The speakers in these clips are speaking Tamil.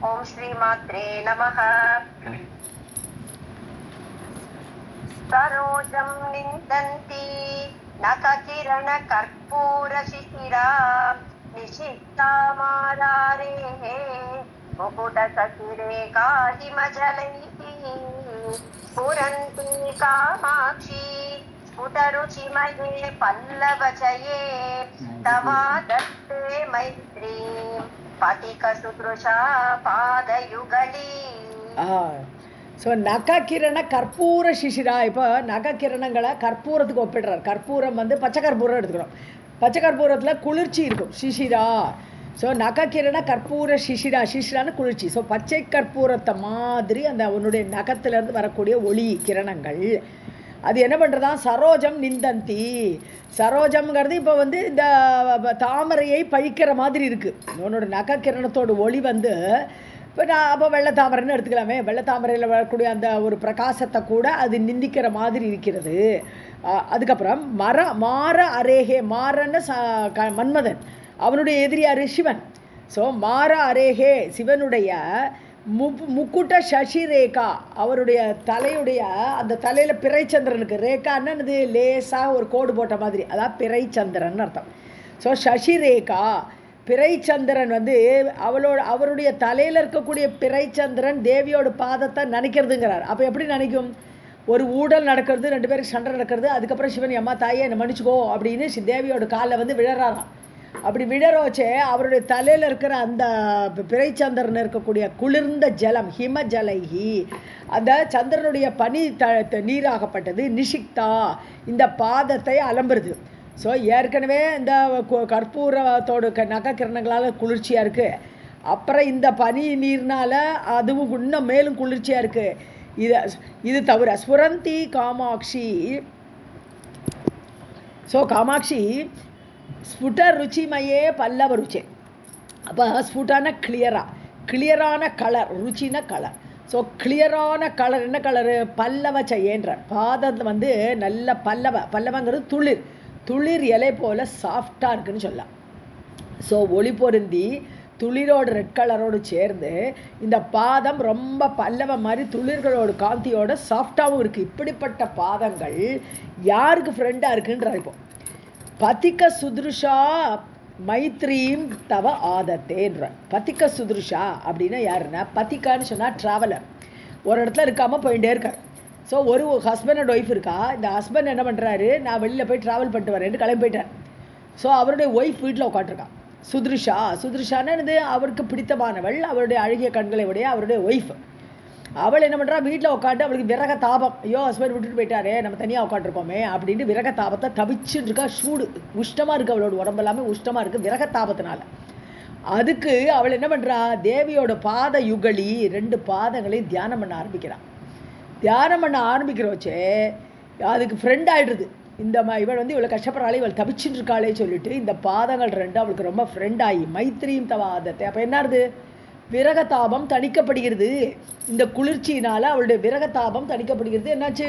ஓம் ஸ்ரீ மாத்ரே நமஹ. சரோஜம் நிந்தந்தி நககிரண கற்பூர சிசிரா நிஷிக்தாமாராரே முகுட சசிரே காஹிமஜலைஹி ஸ்புரந்தி காமாட்சி ஸ்புடருச்சிமயே பல்லவஜயே தவாதத்தே மைத்ரீ பதிக சுத்ருஷா பாதயுகலி. ஸோ நககிரண கற்பூர சிசிரா. இப்போ நககிரணங்களை கற்பூரத்துக்கு ஒப்பிடுறார். கற்பூரம் வந்து பச்சை கற்பூரம் எடுத்துக்கிறோம். பச்சை கற்பூரத்தில் குளிர்ச்சி இருக்கும், சிசிரா. ஸோ நககிரண கற்பூர சிசிரா, சிசிரான்னு குளிர்ச்சி. ஸோ பச்சை கற்பூரத்தை மாதிரி அந்த உன்னுடைய நகத்திலேருந்து வரக்கூடிய ஒளி கிரணங்கள் அது என்ன பண்ணுறதா? சரோஜம் நிந்தந்தி. சரோஜம்ங்கிறது இப்போ வந்து இந்த தாமரையை பழிக்கிற மாதிரி இருக்குது. உன்னோட நகக்கிரணத்தோட ஒளி வந்து இப்போ நான் அப்போ வெள்ளத்தாமரைன்னு எடுத்துக்கலாமே. வெள்ளத்தாமரையில் வரக்கூடிய அந்த ஒரு பிரகாசத்தை கூட அது நிந்திக்கிற மாதிரி இருக்கிறது. அதுக்கப்புறம் மாற அரேகே. மாறன்னு மன்மதன், அவனுடைய எதிரியார் சிவன். ஸோ மாற அரேகே சிவனுடைய முக்குட்ட சசிரேகா, அவருடைய தலையுடைய அந்த தலையில் பிறைச்சந்திரனுக்கு ரேகான்னு இது லேசாக ஒரு கோடு போட்ட மாதிரி, அதான் பிறைச்சந்திரன் அர்த்தம். ஸோ சசிரேகா பிறைச்சந்திரன் வந்து அவருடைய தலையில் இருக்கக்கூடிய பிறைச்சந்திரன் தேவியோட பாதத்தை நினைக்கிறதுங்கிறார். அப்போ எப்படி நினைக்கும்? ஒரு ஊடல் நடக்கிறது, 2 பேருக்கு சண்டை நடக்கிறது. அதுக்கப்புறம் சிவன் அம்மா தாயே என்னை மன்னிச்சுக்கோ அப்படின்னு தேவியோட காலில் வந்து விழறாராம். அப்படி விழறோச்சே அவருடைய தலையில் இருக்கிற அந்த பிறைச்சந்திரன் இருக்கக்கூடிய குளிர்ந்த ஜலம் ஹிமஜலைஹி, அந்த சந்திரனுடைய பனி நீராகப்பட்டது நிஷிக்தா இந்த பாதத்தை அலம்புறது. ஸோ ஏற்கனவே இந்த கற்பூரத்தோட நகக்கிரணங்களால் குளிர்ச்சியாக இருக்குது. அப்புறம் இந்த பனி நீர்னால் அதுவும் இன்னும் மேலும் குளிர்ச்சியாக இருக்குது. இது தவிர ஸ்புரந்தி காமாட்சி. ஸோ காமாட்சி ஸ்புட ருச்சிமயே பல்லவ ருச்சி. அப்போ ஸ்புட்டான கிளியரான கலர், ருச்சின கலர். ஸோ கிளியரான கலர் என்ன கலரு? பல்லவ செய்யன்ற பாதத்தில் வந்து நல்ல பல்லவங்கிறது துளிர் இலை போல் சாஃப்டாக இருக்குன்னு சொல்லலாம். ஸோ ஒளி பொருந்தி துளிரோட ரெட் கலரோடு சேர்ந்து இந்த பாதம் ரொம்ப பல்லவ மாதிரி துளிர்களோட காந்தியோட சாஃப்டாகவும் இருக்குது. இப்படிப்பட்ட பாதங்கள் யாருக்கு ஃப்ரெண்டாக இருக்குன்றார். இப்போ பதிக்க சுத்ருஷா மைத்ரீம் தவ ஆதத்தேன்ற. பதிக்க சுத்ருஷா அப்படின்னா யாருன்னா, பதிக்கான்னு சொன்னால் ட்ராவலர், ஒரு இடத்துல இருக்காமல் போயிட்டே இருக்கார். ஸோ ஒரு ஹஸ்பண்ட் அண்ட் ஒய்ஃப் இருக்கா. இந்த ஹஸ்பண்ட் என்ன பண்ணுறாரு, நான் வெளியில் போய் ட்ராவல் பண்ணிட்டு வரேன்னு கிளம்பி போயிட்டார். ஸோ அவருடைய ஒய்ஃப் வீட்டில் உட்காந்துருக்கான். சுத்ருஷான்னு அவருக்கு பிடித்தமானவள், அவருடைய அழகிய கண்களை உடைய அவருடைய ஒய்ஃப். அவள் என்ன பண்ணுறா, வீட்டில் உட்காந்து அவளுக்கு விரக தாபம், ஐயோ ஹஸ்பண்ட் விட்டுட்டு போயிட்டாரே நம்ம தனியாக உட்காந்துருக்கோமே அப்படின்ட்டு விரக தாபத்தை தவிச்சுட்டு இருக்கா. சூடு உஷ்டமாக இருக்குது, அவளோட உடம்பு எல்லாமே உஷ்டமாக இருக்குது விரக தாபத்தினால. அதுக்கு அவள் என்ன பண்ணுறா, தேவியோட பாத யுகலி 2 பாதங்களையும் தியானம் பண்ண ஆரம்பிக்கிறான். தியானம் பண்ண ஆரம்பிக்கிறோச்சே அதுக்கு ஃப்ரெண்ட் ஆகிடுது. இவள் வந்து இவ்வளோ கஷ்டப்படுறாளே, இவள் தவிச்சுட்டு இருக்காளே சொல்லிட்டு இந்த பாதங்கள் 2 அவளுக்கு ரொம்ப ஃப்ரெண்ட் ஆகி மைத்ரீம் தவாதத்தை. அப்போ என்னது, விரகதாபம் தணிக்கப்படுகிறது. இந்த குளிர்ச்சியினால் அவளுடைய விரகதாபம் தணிக்கப்படுகிறது. என்னாச்சு,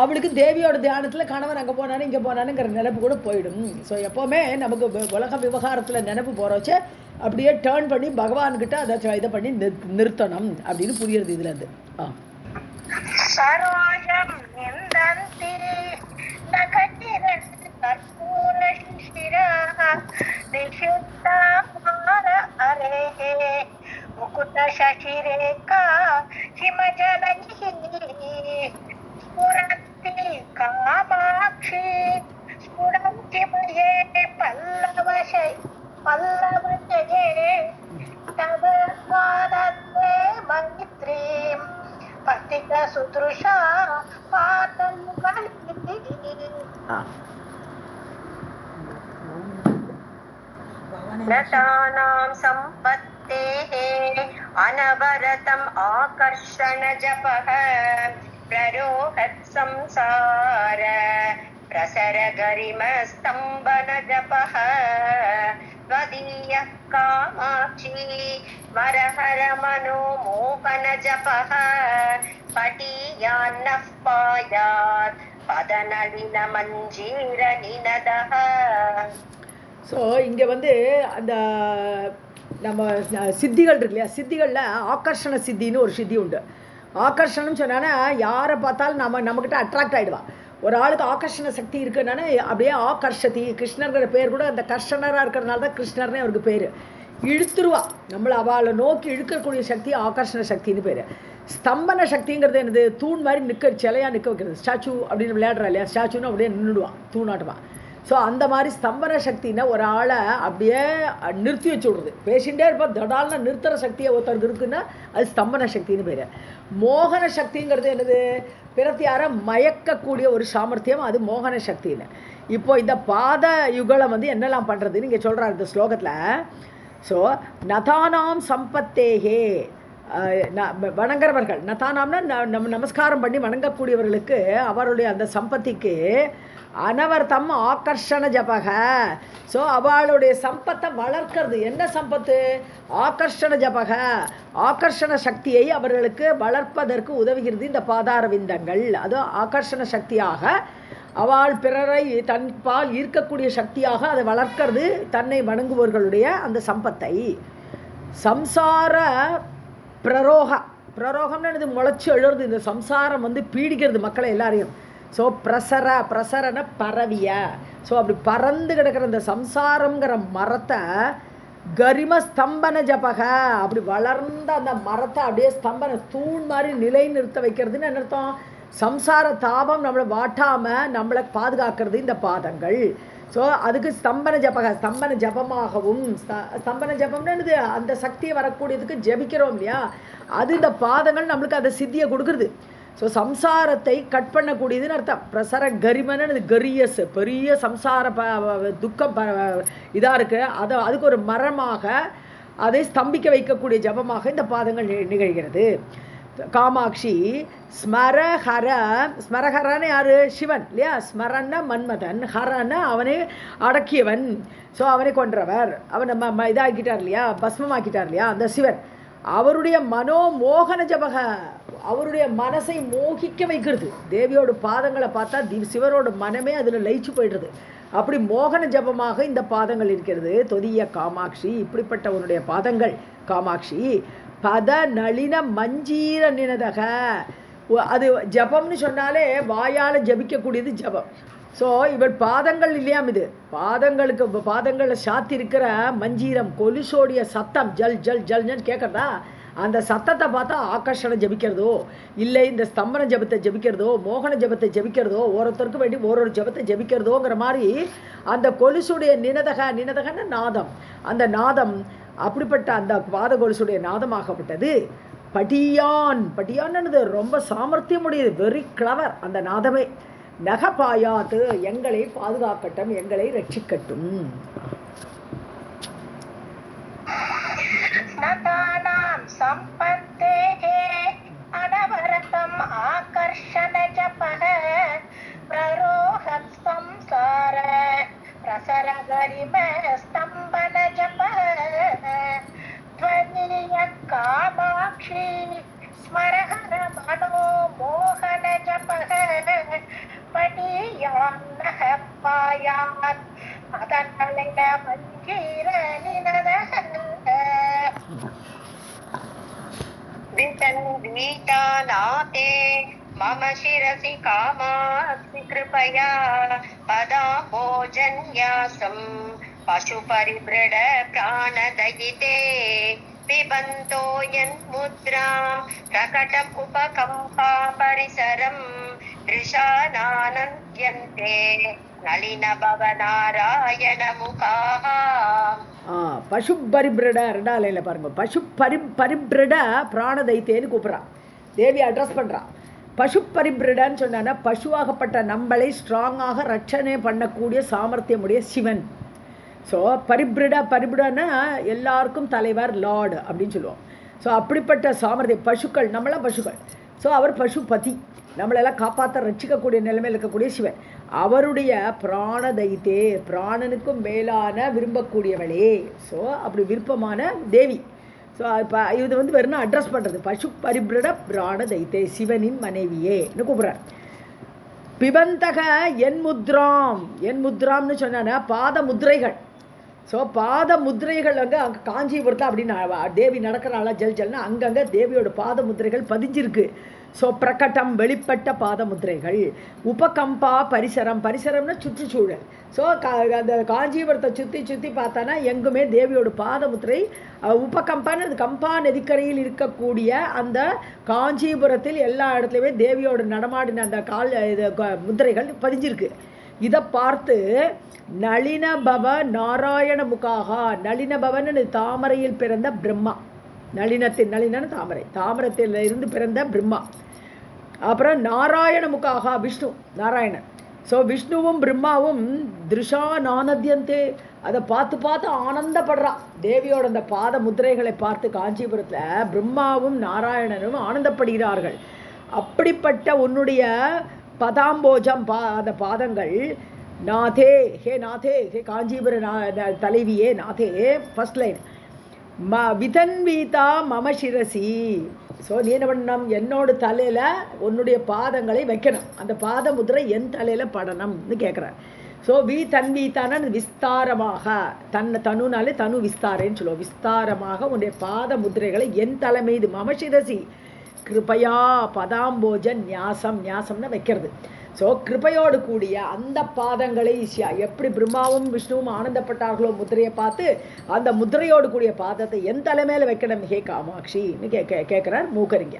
அவளுக்கு தேவியோட தியானத்தில் கணவன் அங்கே போனானு இங்கே போனானுங்கிற நினைப்பு கூட போயிடும். ஸோ எப்போவுமே நமக்கு உலக விவகாரத்தில் நினைப்பு போகிறோச்சே அப்படியே டேர்ன் பண்ணி பகவான்கிட்ட அதை இதை பண்ணி நிறுத்தணும் அப்படின்னு புரியுறது இதுலேருந்து. சரோஜம் நிந்தந்தி நககிரண கற்பூர சிசிரா நிஷிக்தாமார அரேஹே முகுட சசிரேகா ஹிமஜலைஹி ஸ்புரந்தி காமாட்சி ஸ்புடந்திமயே பல்லவஜயே தவ பாதத்தே மைத்ரீம் பதிக சுத்ருஷா பாதயுகலி. நதானாம் சம்பத்தேஹ அனவரதம் ஆகர்ஷண ஜபஹ பிரரோஹத் சம்சார பிரசர கரிம ஸ்தம்பன ஜபஹ ஸ்வதீய காமாட்சி வரஹர மனோ மோகன ஜபஹ பட்டியான்னஃ பாயாத் பதநளின மஞ்சீர நினதஹ. ஸோ இங்கே வந்து அந்த நம்ம சித்திகள் இருக்கு இல்லையா, சித்திகளில் ஆகர்ஷண சித்தின்னு ஒரு சித்தி உண்டு. ஆகர்ஷணம் சொன்னான்னா யாரை பார்த்தாலும் நம்மக்கிட்ட அட்ராக்ட் ஆகிடுவான். ஒரு ஆளுக்கு ஆகர்ஷண சக்தி இருக்குன்னா அப்படியே ஆகர்ஷதி, கிருஷ்ணர்கிற பேர் கூட அந்த கர்ஷனராக இருக்கிறதுனால தான் கிருஷ்ணர்னே அவருக்கு பேர். இழுத்துருவா நம்மளை, அவளை நோக்கி இழுக்கக்கூடிய சக்தி ஆகர்ஷண சக்தின்னு பேர். ஸ்தம்பன சக்திங்கிறது என்னது, தூண் மாதிரி சிலையாக நிற்க வைக்கிறது. ஸ்டாச்சு அப்படின்னு விளையாடுறா இல்லையா, ஸ்டாச்சுன்னு அப்படியே நின்றுடுவான், தூணாட்டுவான். ஸோ அந்த மாதிரி ஸ்தம்பன சக்தின்னா ஒரு ஆளை அப்படியே நிறுத்தி வச்சு விடுறது. பேசிகிட்டே இருப்போம், தடால்னா நிறுத்துகிற சக்தியை ஒருத்தருக்கு இருக்குன்னா அது ஸ்தம்பன சக்தின்னு பேர். மோகன சக்திங்கிறது என்னது, பிறத்தியார மயக்கக்கூடிய ஒரு சாமர்த்தியம், அது மோகன சக்தின்னு. இப்போ இந்த பாத யுகலம் என்னெல்லாம் பண்ணுறதுன்னு இங்கே சொல்கிறார் இந்த ஸ்லோகத்தில். ஸோ நதானாம் சம்பத்தேகே, வணங்குறவர்கள், நதானாம்னா நம்ம நமஸ்காரம் பண்ணி வணங்கக்கூடியவர்களுக்கு அவருடைய அந்த சம்பத்திக்கு அனவர்த்தம் ஆகர்ஷண ஜபக. ஸோ அவளுடைய சம்பத்தை வளர்க்கிறது. என்ன சம்பத்து, ஆகர்ஷண ஜபக, ஆகர்ஷண சக்தியை அவர்களுக்கு வளர்ப்பதற்கு உதவுகிறது இந்த பாதார விந்தங்கள். அது ஆகர்ஷண சக்தியாக அவள் பிறரை தன்பால் ஈர்க்கக்கூடிய சக்தியாக அதை வளர்க்கிறது, தன்னை வணங்குபவர்களுடைய அந்த சம்பத்தை. சம்சார பிரரோகம்னு இது முளைச்சி எழுறது. இந்த சம்சாரம் பீடிக்கிறது மக்களை எல்லாரையும். ஸோ பிரசரன பரவிய. ஸோ அப்படி பறந்து கிடக்கிற இந்த சம்சாரங்கிற மரத்தை கரிம ஸ்தம்பன ஜபக, அப்படி வளர்ந்த அந்த மரத்தை அப்படியே ஸ்தம்பன தூண் மாதிரி நிலை நிறுத்த வைக்கிறதுன்னு என்ன அர்த்தம், சம்சார தாபம் நம்மளை வாட்டாமல் நம்மளை பாதுகாக்கிறது இந்த பாதங்கள். ஸோ அதுக்கு ஸ்தம்பன ஜபக, ஸ்தம்பன ஜபமாகவும், ஸ்தம்பன ஜபம்னு அந்த சக்தியை வரக்கூடியதுக்கு ஜபிக்கிறோம் இல்லையா, அது இந்த பாதங்கள் நம்மளுக்கு அந்த சித்தியை கொடுக்குறது. ஸோ சம்சாரத்தை கட் பண்ணக்கூடியதுன்னு அர்த்தம். பிரசர கரிமன்னு கரியஸ், பெரிய சம்சார துக்கம் இதாக இருக்குது, அதுக்கு ஒரு மரமாக அதை ஸ்தம்பிக்க வைக்கக்கூடிய ஜபமாக இந்த பாதங்கள் நிகழ்கிறது. காமாட்சி ஸ்மரஹர, ஸ்மரஹரன்னு யாரு, சிவன் இல்லையா, ஸ்மரன்னா மன்மதன், ஹரன்னா அவனை அடக்கியவன். ஸோ அவனை கொன்றவர், அவனை இதாக்கிட்டார் இல்லையா, பஸ்மமாக்கிட்டார் இல்லையா அந்த சிவன். அவருடைய மனோமோகன ஜபக, அவருடைய மனசை மோகிக்க வைக்கிறது. தேவியோட பாதங்களை பார்த்தா சிவனோட மனமே அதில் லயிச்சு போயிடுறது. அப்படி மோகன ஜபமாக இந்த பாதங்கள் இருக்கிறது. தொதிய காமாட்சி, இப்படிப்பட்ட உன்னுடைய பாதங்கள் காமாட்சி. பத நளின மஞ்சீர நினதக, அது ஜபம்னு சொன்னாலே வாயால் ஜபிக்கக்கூடியது ஜபம். ஸோ இவள் பாதங்கள் இல்லையாம், இது பாதங்களுக்கு பாதங்களில் சாத்தி இருக்கிற மஞ்சீரம், கொலுசோடைய சத்தம், ஜல் ஜல் ஜல்னு கேட்குறதா, அந்த சத்தத்தை பார்த்தா ஆகர்ஷணை ஜபிக்கிறதோ இல்லை இந்த ஸ்தம்பன ஜபத்தை ஜபிக்கிறதோ மோகன ஜபத்தை ஜபிக்கிறதோ ஒருத்தருக்கு வேண்டி ஒரு ஜபத்தை ஜபிக்கிறதோங்கிற மாதிரி அந்த கொலுசுடைய நினதகன்னு நாதம், அந்த நாதம் அப்படிப்பட்ட அந்த பாத கொலுசுடைய நாதமாகப்பட்டது. படியான்னு ரொம்ப சாமர்த்தியம் உடையது, வெரி கிளவர் அந்த நாதமே. நகபாயாத்து, எங்களை பாதுகாக்கட்டும், எங்களை ரட்சிக்கட்டும். நதானாம் சம்பத்தேஹே அனவரதம் ஆகர்ஷண ஜபஹ பிரரோஹத் சம்சார பிரசர கரிம ஸ்தம்பன ஜபஹ த்வனிய காமாட்சி ஸ்மரஹர மனோ மோகன ஜபஹ படியான்னஹ பாயாத் அதனலைன மஞ்சீர நினதஹ वितन्वीतानाते मम शिरसि कामास्ति कृपया पदाम्बोजन्यासं पशुपरिभृड प्राणदयिते पिबन्तो यन्मुद्रां प्रकटमुपकम्पा परिसरं दृशानानन्द्यन्ते நளினபவநாராயணமுகாः. பசு பரிபிரட ரெண்டாலையில் பாருங்க, பசு பரிபிரட பிராணதைத்தேன்னு கூப்பிட்றான், தேவி அட்ரஸ் பண்ணுறான். பசு பரிபிரடன்னு சொன்னான்னா பசுவாகப்பட்ட நம்மளை ஸ்ட்ராங்காக ரட்சணை பண்ணக்கூடிய சாமர்த்தியமுடைய சிவன். ஸோ பரிபிரடன்னா எல்லாருக்கும் தலைவர், லார்டு அப்படின்னு சொல்லுவோம். ஸோ அப்படிப்பட்ட சாமர்த்தியம் பசுக்கள், நம்மளாம் பசுக்கள். ஸோ அவர் பசுபதி, நம்மளெல்லாம் காப்பாற்ற ரட்சிக்கக்கூடிய நிலைமையில் இருக்கக்கூடிய சிவன். அவருடைய பிராணதைத்தே, பிராணனுக்கும் மேலான விரும்பக்கூடியவளே. ஸோ அப்படி விருப்பமான தேவி. ஸோ இப்போ இது வெறும் அட்ரஸ் பண்ணுறது, பசு பரிபிரட பிராணதைத்தே, சிவனின் மனைவியேன்னு கூப்பிட்றார். பிபந்தக என் முத்ராம்னு சொன்னா பாத முத்ரைகள். ஸோ பாத முத்திரைகள் அங்கே காஞ்சிபுரத்தில் அப்படின்னு தேவி நடக்கிறாளா ஜல் ஜல்னா அங்கங்கே தேவியோட பாத முத்திரைகள் பதிஞ்சிருக்கு. ஸோ பிரகட்டம் வெளிப்பட்ட பாத முத்திரைகள். உபகம்பா பரிசரம், பரிசரம்னா சுற்றுச்சூழல். ஸோ அந்த காஞ்சிபுரத்தை சுற்றி சுற்றி பார்த்தானா எங்குமே தேவியோட பாத முத்திரை. உபகம்பான்னு அது கம்பா நதிக்கரையில் இருக்கக்கூடிய அந்த காஞ்சிபுரத்தில் எல்லா இடத்துலையுமே தேவியோட நடமாடின அந்த முத்திரைகள் பதிஞ்சிருக்கு. இதை பார்த்து நளினபவ நாராயண முகாகா, நளினபவன் தாமரையில் பிறந்த பிரம்மா, நளினன் தாமரை, தாமரத்தில் இருந்து பிறந்த பிரம்மா. அப்புறம் நாராயண முகாகா விஷ்ணு, நாராயணன். ஸோ விஷ்ணுவும் பிரம்மாவும் திருஷா நானத்யந்தே, அதை பார்த்து பார்த்து ஆனந்தப்படுறான். தேவியோட அந்த பாத முத்திரைகளை பார்த்து காஞ்சிபுரத்தில் பிரம்மாவும் நாராயணனும் ஆனந்தப்படுகிறார்கள். அப்படிப்பட்ட உன்னுடைய பதாம்போஜம் அந்த பாதங்கள் நாதே, ஹே நாதே, ஹே காஞ்சிபுர தலைவியே நாதே. ஃபர்ஸ்ட் லைன் விதன்வீதா மம சிரசி. ஸோ நீ என்ன பண்ணணும், என்னோட தலையில் உன்னுடைய பாதங்களை வைக்கணும், அந்த பாத முதிரை என் தலையில் படணும்னு கேட்குறார். ஸோ தன்வீதான விஸ்தாரமாக, தனுனாலே தனு விஸ்தாரேன்னு சொல்லுவோம், விஸ்தாரமாக உன்னுடைய பாத முதிரைகளை என் தலை மீது மம சிரசி கிருபையா பதாம்போஜன் ஞாசம், ஞாசம்னா வைக்கிறது. ஸோ கிருபையோடு கூடிய அந்த பாதங்களை எப்படி பிரம்மாவும் விஷ்ணுவும் ஆனந்தப்பட்டார்களோ முத்திரையை பார்த்து, அந்த முத்திரையோடு கூடிய பாதத்தை என் தலைமையில வைக்கணும் ஹே காமாட்சின்னு கேட்கிறார் மூக்கரிங்க.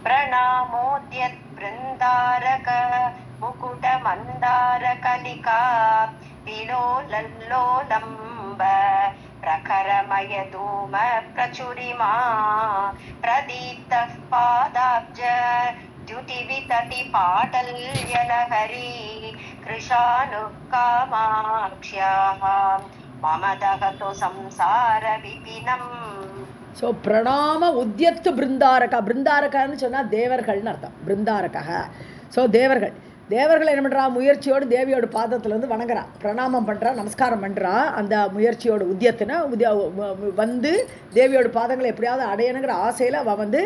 प्रणमोद्यत् बृन्दारक मुकुट मन्दार कलिका विलोलल्लोलम्ब प्रखरमय धूम प्रचुरिमा प्रदीप्तः पादाब्ज द्युतिवितति पाटल्यलहरी कृशानुकामाक्ष्याः मम दहतु संसार विपिनम्. ஸோ பிரணாம உத்தியத்து பிருந்தாரகா, பிருந்தாரகான்னு சொன்னால் தேவர்கள்னு அர்த்தம், பிருந்தாரகா. ஸோ தேவர்கள் என்ன பண்ணுறா, முயற்சியோடு தேவியோட பாதத்தில் வந்து வணங்குறா, பிரணாமம் பண்ணுறா, நமஸ்காரம் பண்ணுறா. அந்த முயற்சியோட உத்தியத்தினா வந்து தேவியோட பாதங்களை எப்படியாவது அடையணுங்கிற ஆசையில் வந்து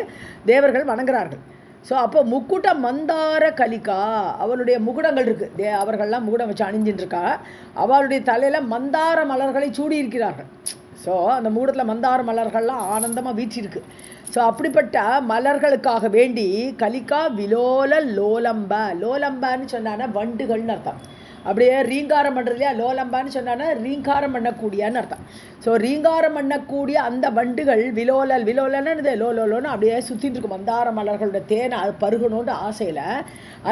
தேவர்கள் வணங்குறார்கள். ஸோ அப்போ முக்குட்ட மந்தார கலிகா, அவளுடைய முகுடங்கள் இருக்குது, அவர்கள்லாம் முகுடம் வச்சு அணிஞ்சின்னு இருக்கா, அவளுடைய தலையில் மந்தார மலர்களை சூடி இருக்கிறார்கள். ஸோ அந்த மூடத்தில் மந்தார மலர்கள்லாம் ஆனந்தமாக வீச்சிருக்கு. ஸோ அப்படிப்பட்ட மலர்களுக்காக வேண்டி கலிகா விலோல லோலம்ப, லோலம்பான்னு சொன்னான்னா வண்டுகள்னு அர்த்தம். அப்படியே ரீங்காரம் பண்ணுறது இல்லையா, லோலம்பான்னு சொன்னான்னா ரீங்காரம் பண்ணக்கூடியன்னு அர்த்தம். ஸோ ரீங்காரம் பண்ணக்கூடிய அந்த வண்டுகள் விலோலன்னு லோலோன்னு அப்படியே சுற்றின்னு இருக்கு. மந்தார மலர்களோட தேனை அது பருகணுன்ற ஆசையில்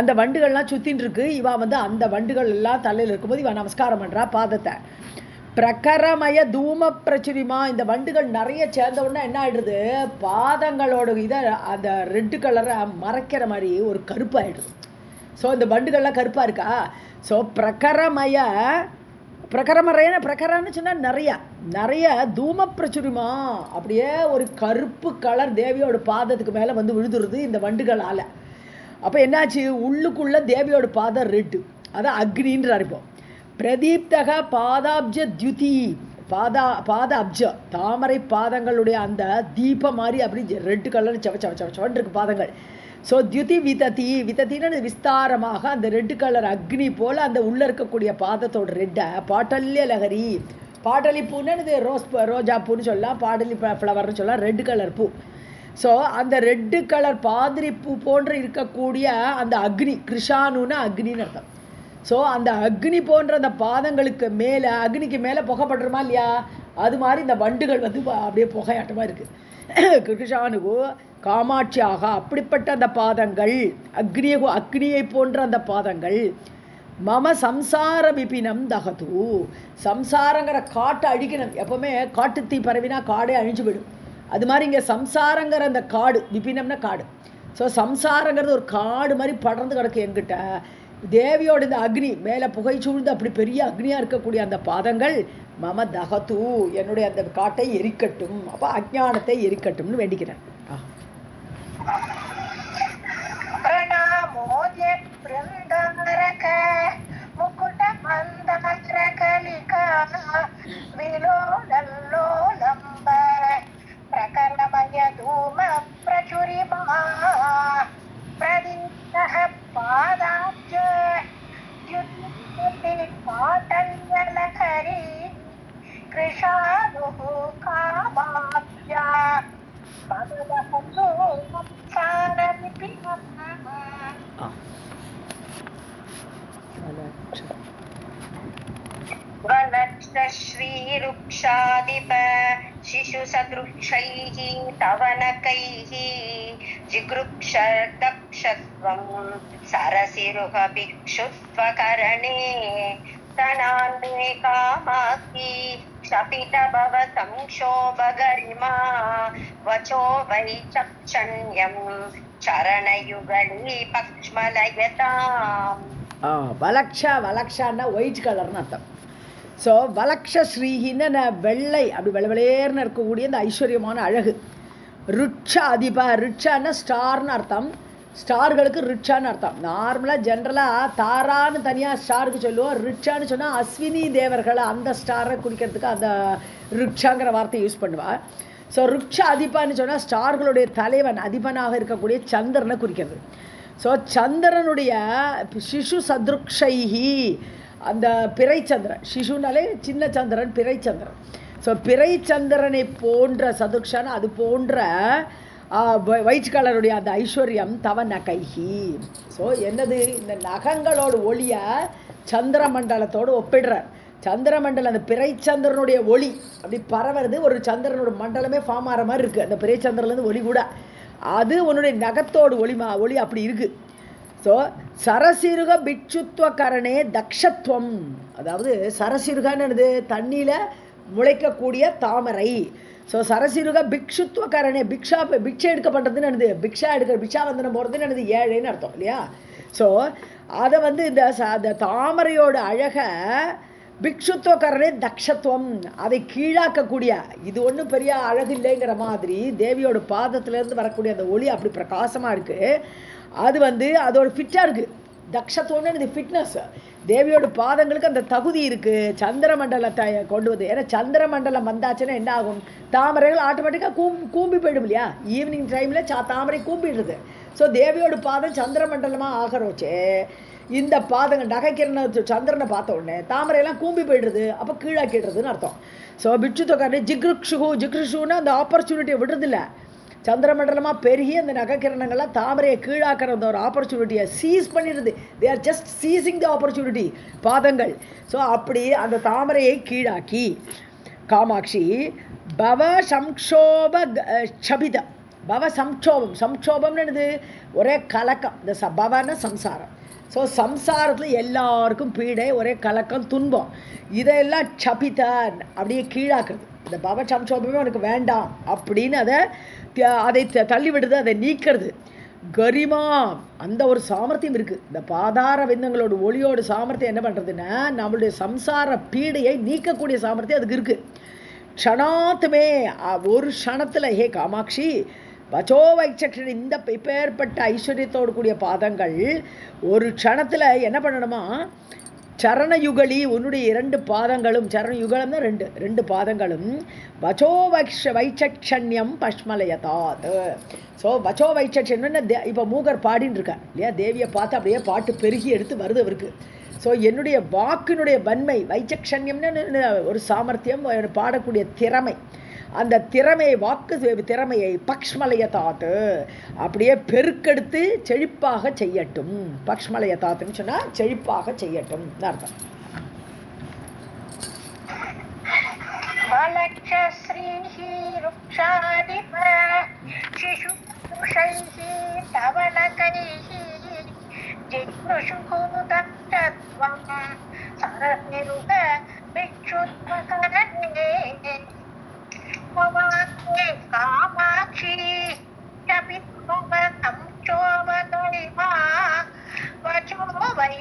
அந்த வண்டுகள்லாம் சுற்றின்னு இருக்கு. இவன் வந்து அந்த வண்டுகள் எல்லாம் தலையில் இருக்கும்போது இவன் நமஸ்காரம் பண்ணுறா பாதத்தை. பிரகரமய தூம பிரச்சுரிமா, இந்த வண்டுகள் நிறைய சேர்ந்த உடனே என்ன ஆகிடுது, பாதங்களோட இதை அந்த ரெட்டு கலரை மறைக்கிற மாதிரி ஒரு கருப்பு ஆகிடுது. ஸோ இந்த வண்டுகள்லாம் கருப்பாக இருக்கா. ஸோ பிரகரன்னு சொன்னால் நிறைய தூம பிரச்சுரிமா, அப்படியே ஒரு கருப்பு கலர் தேவியோட பாதத்துக்கு மேலே வந்து விழுதுருது இந்த வண்டுகளால். அப்போ என்னாச்சு, உள்ளுக்குள்ளே தேவியோட பாதம் ரெட்டு, அதான் அக்னின்ற அரைப்போம். பிரதீப்தக பாதாப்ஜ தியுதி, பாத அப்ஜ தாமரை பாதங்களுடைய அந்த தீபம் மாதிரி அப்படி ரெட்டு கலர் சவன் இருக்கு பாதங்கள். ஸோ தியுதி விதத்தின்னு விஸ்தாரமாக அந்த ரெட்டு கலர் அக்னி போல் அந்த உள்ளே இருக்கக்கூடிய பாதத்தோட ரெட்டை பாட்டல்ய லகரி, பாட்டலி பூன்னு ரோஜா பூன்னு சொல்லலாம், பாடலி ஃப்ளவர்னு சொல்லலாம், ரெட்டு கலர் பூ. ஸோ அந்த ரெட்டு கலர் பாதிரி பூ போன்று இருக்கக்கூடிய அந்த அக்னி, கிருஷானுன்னு அக்னின்னு அர்த்தம். ஸோ அந்த அக்னி போன்ற அந்த பாதங்களுக்கு மேலே, அக்னிக்கு மேலே புகைப்படுறமா இல்லையா, அது மாதிரி இந்த வண்டுகள் வந்து அப்படியே புகையாட்டமாக இருக்குது. கிருஷானுகு காமாட்சியாக அப்படிப்பட்ட அந்த பாதங்கள், அக்னியை போன்ற அந்த பாதங்கள். மம சம்சார விபினம் தகது, சம்சாரங்கிற காட்டை அழிக்கணும். எப்போவுமே காட்டு தீ பரவினா காடே அழிஞ்சு போயிடும். அது மாதிரி இங்கே சம்சாரங்கிற அந்த காடு, விபினம்னா காடு. ஸோ சம்சாரங்கிறது ஒரு காடு மாதிரி படர்ந்து கிடக்கு என்கிட்ட. தேவியோட இந்த அக்னி மேலே புகை சூழ்ந்து அப்படி பெரிய அக்னியாக இருக்கக்கூடிய அந்த பாதங்கள் மம தகத்து என்னுடைய அந்த காட்டை எரிக்கட்டும், அப்போ அஜ்ஞானத்தை எரிக்கட்டும்னு வேண்டிக்கிறேன். श्रीरुक्षादिप शिशुसदृक्षैः तवनकैः जिगृक्षदक्षत्वं सरसिरुहभिक्षुत्वकरणे तनान्वे कामाक्षी क्षपितभव संक्षोभगरिमा वचो वैचक्षण्यं चरणयुगली पक्ष्मलयताम्. வலக்ஷான்னா ஒயிட் கலர்னு அர்த்தம். ஸோ வலக்ஷ ஸ்ரீஹின்னு வெள்ளை அப்படி வெள்ளவேர்னு இருக்கக்கூடிய இந்த ஐஸ்வர்யமான அழகு. ருட்ச அதிப, ருட்சான்னா ஸ்டார்னு அர்த்தம், ஸ்டார்களுக்கு ருட்சான்னு அர்த்தம். நார்மலாக ஜென்ரலாக தாரான்னு தனியாக ஸ்டாருக்கு சொல்லுவோம், ருட்சான்னு சொன்னால் அஸ்வினி தேவர்களை அந்த ஸ்டாரை குறிக்கிறதுக்கு அந்த ருட்சாங்கிற வார்த்தையை யூஸ் பண்ணுவாள். ஸோ ருட்ச அதிபான்னு சொன்னால் ஸ்டார்களுடைய தலைவன் அதிபனாக இருக்கக்கூடிய சந்திரனை குறிக்கிறது. ஸோ சந்திரனுடைய சிசு சதுருக்ஷைஹி அந்த பிறைச்சந்திரன், சிசுனாலே சின்ன சந்திரன், பிறைச்சந்திரன். ஸோ பிறைச்சந்திரனை போன்ற சதுர்க்ஷான அது போன்ற ஒயிட் கலருடைய அந்த ஐஸ்வர்யம் தவ நகைஹி. ஸோ என்னது, இந்த நகங்களோட ஒளியை சந்திரமண்டலத்தோடு ஒப்பிடுறார். சந்திரமண்டலம் அந்த பிறைச்சந்திரனுடைய ஒளி அப்படி பரவுறது, ஒரு சந்திரனோட மண்டலமே ஃபார்ம் ஆகிற மாதிரி இருக்குது அந்த பிறைச்சந்திரன்லேருந்து ஒளி கூட. அது உன்னுடைய நகத்தோடு ஒளி அப்படி இருக்குது. ஸோ சரசிருக பிட்சுத்துவ கரணே தக்ஷத்துவம், அதாவது சரசிருகன்னு தண்ணியில் முளைக்கக்கூடிய தாமரை. ஸோ சரசிருக பிக்ஷுத்துவ கரணே, பிக்ஷை எடுக்க பண்ணுறதுன்னு என்னது, பிக்ஷா வந்தனம் போகிறதுன்னு என்னது, ஏழைன்னு அர்த்தம் இல்லையா. ஸோ அதை இந்த தாமரையோட அழகை பிக்ஷுத்துவ கரணே தக்ஷத்துவம், அதை கீழாக்கக்கூடிய, இது ஒன்றும் பெரிய அழகு இல்லைங்கிற மாதிரி தேவியோட பாதத்திலேருந்து வரக்கூடிய அந்த ஒளி அப்படி பிரகாசமாக இருக்குது. அது அதோட ஃபிட்டாக இருக்குது. தக்ஷத்துவம்னு இது ஃபிட்னஸ். தேவியோட பாதங்களுக்கு அந்த தகுதி இருக்குது சந்திரமண்டலத்தை கொண்டு வந்து. ஏன்னா சந்திரமண்டலம் வந்தாச்சுன்னா என்ன ஆகும், தாமரைகள் ஆட்டோமேட்டிக்காக கூம்பி போயிடும் இல்லையா. ஈவினிங் டைமில் தாமரை கூம்பிடுறது. ஸோ தேவியோட பாதம் சந்திரமண்டலமாக ஆகிறோச்சே, இந்த பாதங்கள் நகைக்கிற சந்திரனை பார்த்த உடனே தாமரையெல்லாம் கூம்பி போயிடுறது, அப்போ கீழாக்கிடுறதுன்னு அர்த்தம். ஸோ பிட்சுத்தொக்காரே ஜிக்ருஷுன்னா அந்த ஆப்பர்ச்சுனிட்டியை விடுறதில்ல. சந்திரமண்டலமாக பெருகி அந்த நகைக்கிரணங்கள்லாம் தாமரையை கீழாக்கிற அந்த ஒரு ஆப்பர்ச்சுனிட்டியை சீஸ் பண்ணிடுது. They are just seizing the opportunity பாதங்கள். ஸோ அப்படி அந்த தாமரையை கீழாக்கி காமாட்சி பவ சம்ஷோப சபித, பவ சம்ஷோபம்னு என்னது, ஒரே கலக்கம். இந்த பவன சம்சாரம். ஸோ சம்சாரத்தில் எல்லாருக்கும் பீடை, ஒரே கலக்கம், துன்பம். இதெல்லாம் சபிதான் அப்படியே கீழாக்குறது. இந்த பவ சம்ஷோபமே உனக்கு வேண்டாம் அப்படின்னு அதை தள்ளிவிடுது, அதை நீக்கிறது. கரிமா அந்த ஒரு சாமர்த்தியம் இருக்குது. இந்த பாதார விந்தங்களோட ஒளியோட சாமர்த்தியம் என்ன பண்ணுறதுன்னா, நம்மளுடைய சம்சார பீடையை நீக்கக்கூடிய சாமர்த்தியம் அதுக்கு இருக்குது. க்ஷணாத்துமே, ஒரு க்ஷணத்தில் ஹே காமாட்சி வச்சோ வைச்சக்ஷன், இந்த இப்பேற்பட்ட ஐஸ்வர்யத்தோடு கூடிய பாதங்கள் ஒரு க்ஷணத்தில் என்ன பண்ணணுமா, சரணயுகலி உன்னுடைய 2 பாதங்களும், சரணயுகலம் தான் ரெண்டு பாதங்களும், வச்சோ வைச்சக்ஷண்யம் பஷ்மலயதாத். ஸோ வச்சோ வைச்சக்ஷன்னு இப்போ மூகர் பாடின்னு இருக்கார் இல்லையா, தேவியை பார்த்து அப்படியே பாட்டு பெருகி எடுத்து வருது அவருக்கு. ஸோ என்னுடைய வாக்கினுடைய வன்மை, வைச்சக்ஷண்யம்னு ஒரு சாமர்த்தியம், பாடக்கூடிய திறமை, அந்த வாக்கு திறமையை பக்ஷ்மலயதாத்து அப்படியே பெருக்கெடுத்து செழிப்பாக செய்யட்டும். பக்ஷ்மலயதாத்துன்னு சொன்னால் செழிப்பாக செய்யட்டும் அர்த்தம். காமாட்சி சபித்வ சம்சோபகரிமா வச்சோ வை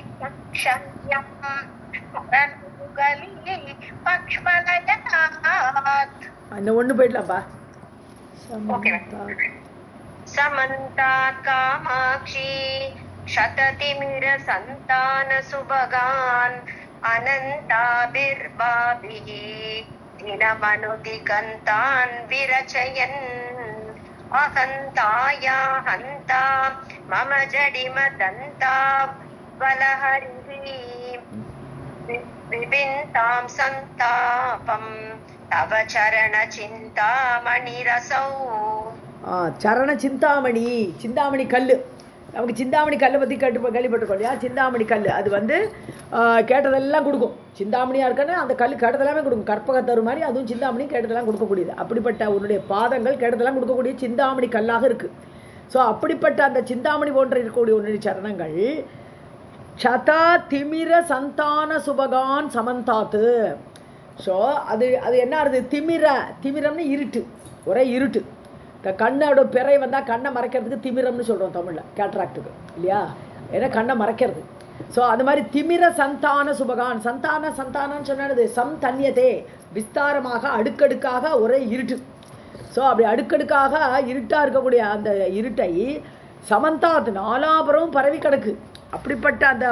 அந்த ஒன்று போயிடலாம்ப்பா. समन्तात् कामाक्षी शततिमिरसन्तानसुभगान् अनन्ताभिर्भाभिः दिनमनुदिगन्तान् विरचयन् अहन्ताया हन्ता मम जडिमदन्ता बलहरिः विभिन्तां सन्तापं तव चरणचिन्तामणिरसौ. சரண சிந்தாமணி, சிந்தாமணி கல். நமக்கு சிந்தாமணி கல்லை பற்றி கேள்விப்பட்டிருக்கோம் இல்லையா? சிந்தாமணி கல் அது வந்து கேட்டதெல்லாம் கொடுக்கும். சிந்தாமணியாக இருக்குன்னு அந்த கல் கேட்டதெல்லாமே கொடுக்கும். கற்பகத்தரு மாதிரி அதுவும் சிந்தாமணி கேட்டதெல்லாம் கொடுக்கக்கூடியது. அப்படிப்பட்ட உன்னுடைய பாதங்கள் கேட்டதெல்லாம் கொடுக்கக்கூடிய சிந்தாமணி கல்லாக இருக்குது. ஸோ அப்படிப்பட்ட அந்த சிந்தாமணி போன்ற இருக்கக்கூடிய உன்னுடைய சரணங்கள் சதா திமிர சந்தான சுபகான் சமந்தாத்து. ஸோ அது அது என்ன ஆகுது? திமிரம்னு இருட்டு, ஒரே இருட்டு. கண்ணோட பிறை வந்தால் கண்ணை மறைக்கிறதுக்கு திமிரம்னு சொல்கிறோம் தமிழில், கேட்ராக்டுக்கு இல்லையா? ஏன்னா கண்ணை மறைக்கிறது. ஸோ அது மாதிரி திமிர சந்தான சுபகான். சந்தானன்னு சொன்னது தன்யதே, விஸ்தாரமாக அடுக்கடுக்காக ஒரே இருட்டு. ஸோ அப்படி அடுக்கடுக்காக இருட்டாக இருக்கக்கூடிய அந்த இருட்டை சமந்தாத் நாலாபுரமும் பரவி கிடக்கு. அப்படிப்பட்ட அந்த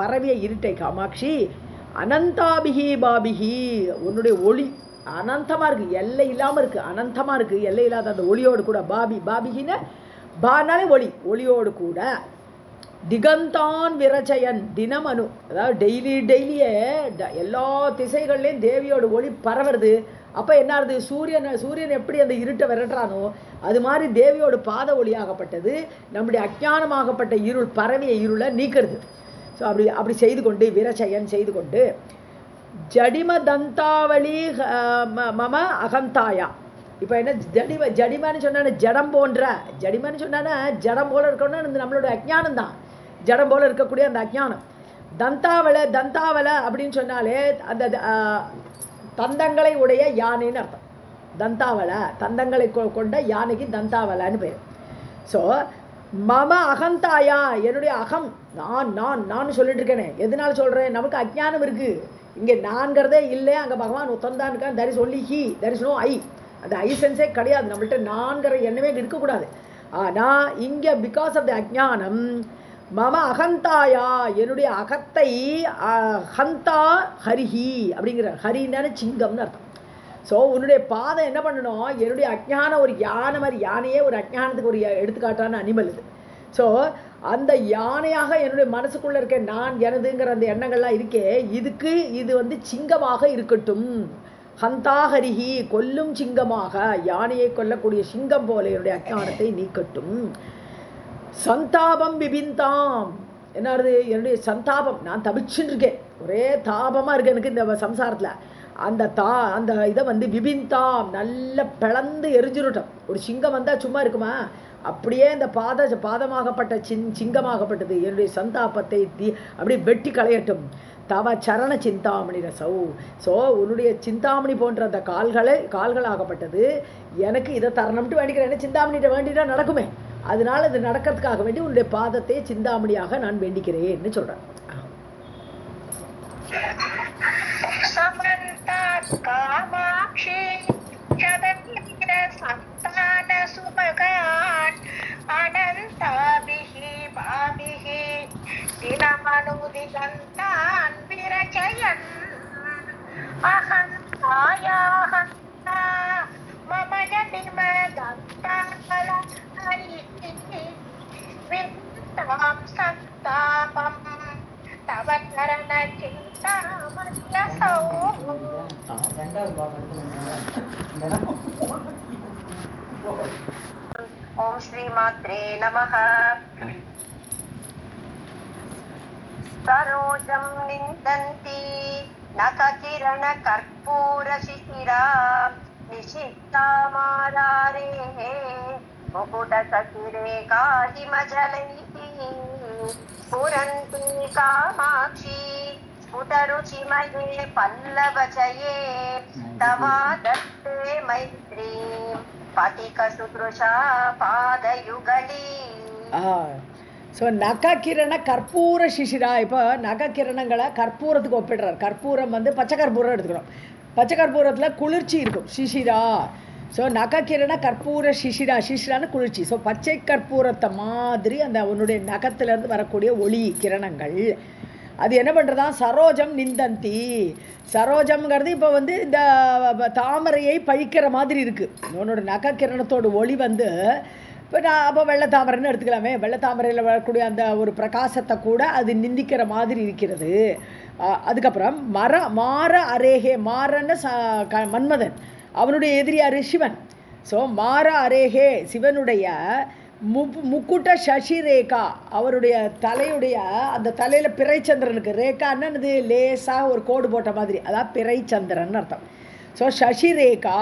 பரவிய இருட்டை காமாட்சி அனந்தாபிகி பாபிகி, உன்னுடைய ஒளி அனந்தமாக இருக்குது, எல்லை இல்லாமல் இருக்குது, அனந்தமாக இருக்குது, எல்லை இல்லாத அந்த ஒளியோடு கூட பாபிகின்னு பானாலே ஒளியோடு கூட திகந்தான் விரச்சயன் தினமனு, அதாவது டெய்லியே எல்லா திசைகள்லேயும் தேவியோட ஒளி பரவுறது. அப்போ என்ன ஆகுது? சூரியன் எப்படி அந்த இருட்டை விரட்டுறானோ அது மாதிரி தேவியோட பாத ஒளியாகப்பட்டது நம்முடைய அஞ்ஞானமாகப்பட்ட இருள், பரவிய இருளை நீக்கிறது. ஸோ அப்படி செய்து கொண்டு விரச்சயன் செய்து கொண்டு ஜடிம தந்தாவளி மம அகந்தாயா. இப்போ என்ன ஜடிமான்னு சொன்னா ஜடம் போன்ற, ஜடிமான்னு சொன்னா ஜடம் போல இருக்கணும்னா நம்மளோட அஜ்ஞானம் தான், ஜடம் போல இருக்கக்கூடிய அந்த அஜ்ஞானம். தந்தாவலை அப்படின்னு சொன்னாலே அந்த தந்தங்களை உடைய யானைன்னு அர்த்தம். தந்தாவலை தந்தங்களை கொண்ட யானைக்கு தந்தாவலைன்னு பேர். ஸோ மம அகந்தாயா, என்னுடைய அகம், நான் சொல்லிட்டு இருக்கேனே. எதனால சொல்கிறேன்? நமக்கு அஜ்ஞானம் இருக்குது. இங்கே நான்கிறதே இல்லை, அங்கே பகவான் உத்தந்தான் இருக்கான். That is only he, that is no I. அந்த ஐ சென்ஸே கிடையாது நம்மள்கிட்ட. நான்கிற எண்ணமே இருக்கக்கூடாது. ஆனால் இங்கே பிகாஸ் ஆஃப் த அஜ்ஞானம் மம அகந்தாயா, என்னுடைய அகத்தை ஹந்தா ஹரிஹி அப்படிங்கிற, ஹரின்னு சிங்கம்னு அர்த்தம். ஸோ உன்னுடைய பாதம் என்ன பண்ணணும்? என்னுடைய அஜ்ஞானம் ஒரு யானை மாதிரி, யானையே ஒரு அஜ்ஞானத்துக்கு ஒரு எடுத்துக்காட்டான அனிமல் இது. ஸோ அந்த யானையாக என்னுடைய மனசுக்குள்ளே இருக்க நான் எனதுங்கிற அந்த எண்ணங்கள்லாம் இருக்கே, இதுக்கு இது வந்து சிங்கமாக இருக்கட்டும். ஹந்தாஹரிஹி, கொல்லும் சிங்கமாக, யானையை கொல்லக்கூடிய சிங்கம் போல என்னுடைய அஜ்ஞானத்தை நீக்கட்டும். சந்தாபம் விபிந்தாம், என்னது? என்னுடைய சந்தாபம், நான் தபிச்சுன்னு இருக்கேன், ஒரே தாபமாக இருக்கு எனக்கு இந்த சம்சாரத்தில். அந்த இதை வந்து விபிந்தாம், நல்ல பிளந்து எரிஞ்சிருட்டும். ஒரு சிங்கம் வந்தால் சும்மா இருக்குமா? அப்படியே இந்த பாதமாகப்பட்ட சிங்கமாகப்பட்டது என்னுடைய சந்தாபத்தை அப்படி வெட்டி களையட்டும். தவ சரண சிந்தாமணி ரசௌ. ஸோ உன்னுடைய சிந்தாமணி போன்ற அந்த கால்களாகப்பட்டது எனக்கு இதை தரணும்ட்டு வேண்டிக்கிறேன். சிந்தாமணிகிட்ட வேண்டிதான் நடக்குமே, அதனால இது நடக்கிறதுக்காக வேண்டி உன்னுடைய பாதத்தை சிந்தாமணியாக நான் வேண்டிக்கிறேன்னு சொல்கிறேன். अनन्ताभिः भाभिः दिनमनुदिगन्तान् विरचयन् अहन्ताया हन्ता मम जटिमदन्ताबलहरिः विन्तां सन्तापं तव चरणचिन्तामण्यसौ. ओम श्रीमात्रे नमः. सरोजं निन्दन्ति नखकिरण कर्पूर शिशिरा निशिक्तामारारेः मुकुटसकिरे काहिमजलैः स्फुरन्ति कामाक्षी स्फुटरुचिमये पल्लवचये तवा दत्ते मैत्रीं पतिक सुदृशा पादयुगली. ஸோ நகக்கிரண கற்பூர சிசிரா. இப்போ நகக்கிரணங்களை கற்பூரத்துக்கு ஒப்பிடுறார். கற்பூரம் வந்து பச்சை கற்பூரம் எடுத்துக்கிறோம். பச்சை கற்பூரத்தில் குளிர்ச்சி இருக்கும், சிசிரா. ஸோ நகக்கிரண கற்பூர சிசிரா, சிசிரான்னு குளிர்ச்சி. ஸோ பச்சை கற்பூரத்தை மாதிரி அந்த உன்னுடைய நகத்திலேருந்து வரக்கூடிய ஒளி கிரணங்கள் அது என்ன பண்ணுறதா, சரோஜம் நிந்தந்தி. சரோஜம்ங்கிறது இப்போ வந்து இந்த தாமரையை பழிக்கிற மாதிரி இருக்குது. உன்னோட நகக்கிரணத்தோட ஒளி வந்து இப்போ நான் அப்போ வெள்ளத்தாமரைன்னு எடுத்துக்கலாமே, வெள்ளத்தாமரையில் வரக்கூடிய அந்த ஒரு பிரகாசத்தை கூட அது நிந்திக்கிற மாதிரி இருக்கிறது. அதுக்கப்புறம் மாற அரேகே, மாறன்னு மன்மதன், அவனுடைய எதிரியார் சிவன். ஸோ மாற அரேகே சிவனுடைய முக்குட்ட சசி ரேகா, அவருடைய தலையுடைய அந்த தலையில் பிறைச்சந்திரனுக்கு ரேகான்னு இது லேசாக ஒரு கோடு போட்ட மாதிரி, அதான் பிறைச்சந்திரன் அர்த்தம். ஸோ சசி ரேகா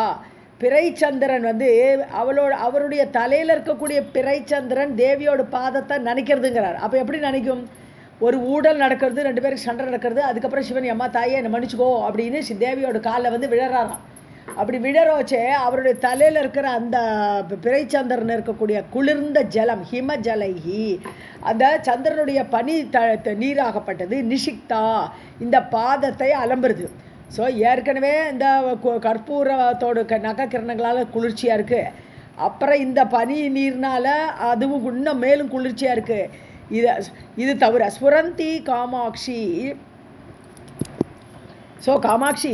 பிறைச்சந்திரன் வந்து அவருடைய தலையில் இருக்கக்கூடிய பிறைச்சந்திரன் தேவியோட பாதத்தை நினைக்கிறதுங்கிறார். அப்போ எப்படி நினைக்கும், ஒரு ஊடல் நடக்கிறது, 2 பேருக்கு சண்டை நடக்கிறது, அதுக்கப்புறம் சிவன் அம்மா தாயே என்னை மன்னிச்சுக்கோ அப்படின்னு தேவியோட காலில் வந்து விழறாராம். அப்படி விழறோச்சே அவருடைய தலையில் இருக்கிற அந்த பிறைச்சந்திரன் இருக்கக்கூடிய குளிர்ந்த ஜலம் ஹிமஜலைஹி, அந்த சந்திரனுடைய பனி நீராகப்பட்டது நிஷிக்தா இந்த பாதத்தை அலம்புறது. ஸோ ஏற்கனவே இந்த கற்பூரத்தோட நகக்கிரணங்களால் குளிர்ச்சியாக இருக்குது, அப்புறம் இந்த பனி நீர்னால் அதுவும் இன்னும் மேலும் குளிர்ச்சியாக இருக்குது. இது தவிர ஸ்புரந்தி காமாட்சி. ஸோ காமாட்சி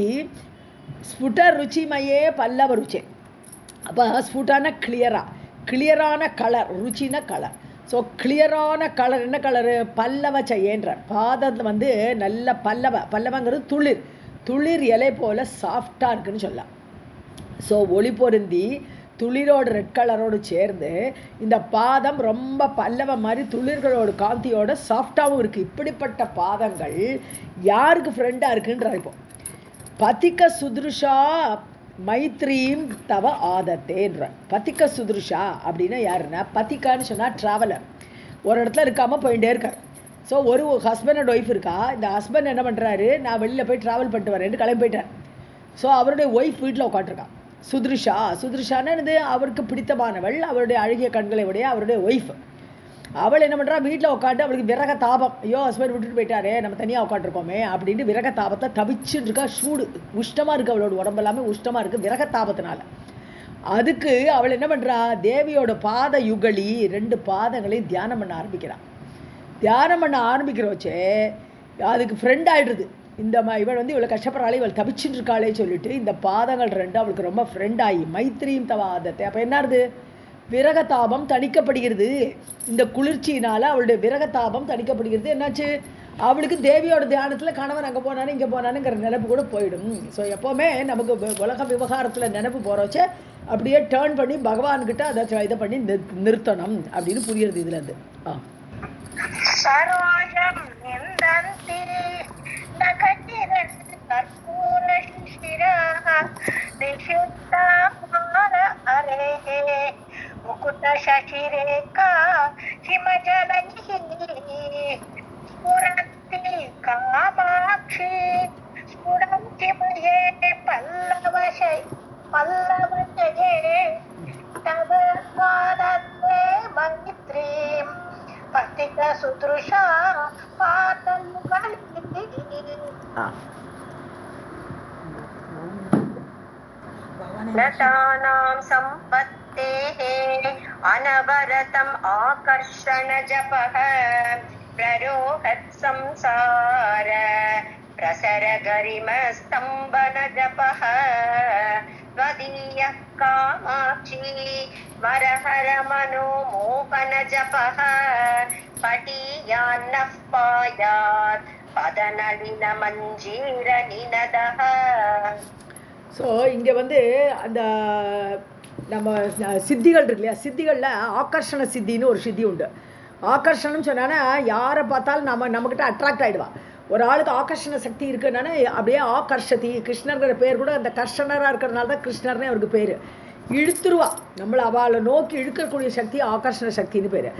ஸ்புட ருச்சிமயே பல்லவ ருச்சி. அப்போ ஸ்புட்டான கிளியரான கலர், ருச்சின கலர். ஸோ கிளியரான கலர் என்ன கலரு, பல்லவ செய்யன்ற பாதம் வந்து நல்ல பல்லவங்கிறது துளிர் இலை போல் சாஃப்டாக இருக்குன்னு சொல்லலாம். ஸோ ஒளி பொருந்தி துளிரோட ரெட் கலரோடு சேர்ந்து இந்த பாதம் ரொம்ப பல்லவ மாதிரி துளிர்களோட காந்தியோட சாஃப்டாகவும் இருக்குது. இப்படிப்பட்ட பாதங்கள் யாருக்கு ஃப்ரெண்டாக இருக்குன்றார். இப்போ பதிக்க சுதுருஷா மைத்ரீம் தவ ஆதத்தேன்ற. பதிக்க சுதுருஷா அப்படின்னா யாருன்னா, பதிக்கான்னு சொன்னால் ட்ராவலர், ஒரு இடத்துல இருக்காமல் போயிட்டே இருக்கார். ஸோ ஒரு ஹஸ்பண்ட் அண்ட் ஒய்ஃப் இருக்கா. இந்த ஹஸ்பண்ட் என்ன பண்ணுறாரு, நான் வெளியில் போய் ட்ராவல் பண்ணிட்டு வரேன்ட்டு கிளம்பி போயிட்டார். ஸோ அவருடைய ஒய்ஃப் வீட்டில் உட்காந்துருக்கான். சுதுருஷான்னு அவருக்கு பிடித்தமானவள், அவருடைய அழகிய கண்களை உடைய அவருடைய ஒய்ஃப். அவள் என்ன பண்ணுறா, வீட்டில் உட்காந்து அவளுக்கு விரக தாபம், ஐயோ ஹஸ்பண்ட் விட்டுட்டு போயிட்டாரே நம்ம தனியாக உட்காந்துருக்கோமே அப்படின்ட்டு விரக தாபத்தை தவிச்சுட்டு இருக்கா. சூடு உஷ்டமாக இருக்குது, அவளோட உடம்பு எல்லாமே உஷ்டமாக இருக்குது விரக தாபத்தினால. அதுக்கு அவள் என்ன பண்ணுறா, தேவியோட பாத யுகலி 2 பாதங்களையும் தியானம் பண்ண ஆரம்பிக்கிறான். தியானம் பண்ண ஆரம்பிக்கிறோச்சே அதுக்கு ஃப்ரெண்ட் ஆகிடுது. இவள் வந்து இவ்வளோ கஷ்டப்படுறாளே, இவள் தவிச்சுட்டு இருக்காளே சொல்லிட்டு இந்த பாதங்கள் 2 அவளுக்கு ரொம்ப ஃப்ரெண்ட் ஆகி மைத்ரீம் தவாதத்தை. அப்போ என்னது, விரகதாபம் தணிக்கப்படுகிறது. இந்த குளிர்ச்சியினால் அவளுடைய விரகதாபம் தணிக்கப்படுகிறது. என்னாச்சு, அவளுக்கு தேவியோட தியானத்தில் கணவன் அங்கே போனானு இங்கே போனானுங்கிற நினைப்பு கூட போயிடும். ஸோ எப்போவுமே நமக்கு உலக விவகாரத்தில் நினைப்பு போகிறோச்சே அப்படியே டேர்ன் பண்ணி பகவான்கிட்ட அதை இதை பண்ணி நிறுத்தணும் அப்படின்னு புரியுறது இதுலேருந்து. சரோஜம் நிந்தந்தி நகக்கிரண கற்பூர சிசிராஹ நிஷுத்தா மார அரேஹே முகுட சசிரேகா ஹிமஜலைஹி ஸ்புரந்தி காமாட்சி ஸ்புரந்தி மயே பல்லவசே தவ பாதத்தே மைத்ரீம் பதிக சுத்ருஷா பாதயுகலி. லதானாம் சம்பத்தேஹ அனவரதம் ஆகர்ஷண ஜபஹ பிரரோஹத் சம்சார பிரசர கரிம ஸ்தம்பன ஜபஹ ஸ்வதீய காமாட்சி வரஹர மனோ மோகன ஜபஹ பட்டியான்னஃ பாயாத் பதநளின மஞ்சீர நினதஹ. ஸோ இங்கே வந்து அந்த நம்ம சித்திகள் இருக்கு இல்லையா, சித்திகளில் ஆகர்ஷண சித்தின்னு ஒரு சித்தி உண்டு. ஆகர்ஷணம் சொன்னான்னா யாரை பார்த்தாலும் நம்மக்கிட்ட அட்ராக்ட் ஆகிடுவா. ஒரு ஆளுக்கு ஆகர்ஷண சக்தி இருக்குன்னா அப்படியே ஆகர்ஷதி, கிருஷ்ணர்கிற பேர் கூட அந்த கர்ஷனராக இருக்கிறதுனால தான் கிருஷ்ணர்னே அவருக்கு பேர். இழுத்துருவா நம்மளை, அவளை நோக்கி இழுக்கக்கூடிய சக்தி ஆகர்ஷண சக்தின்னு பேர்.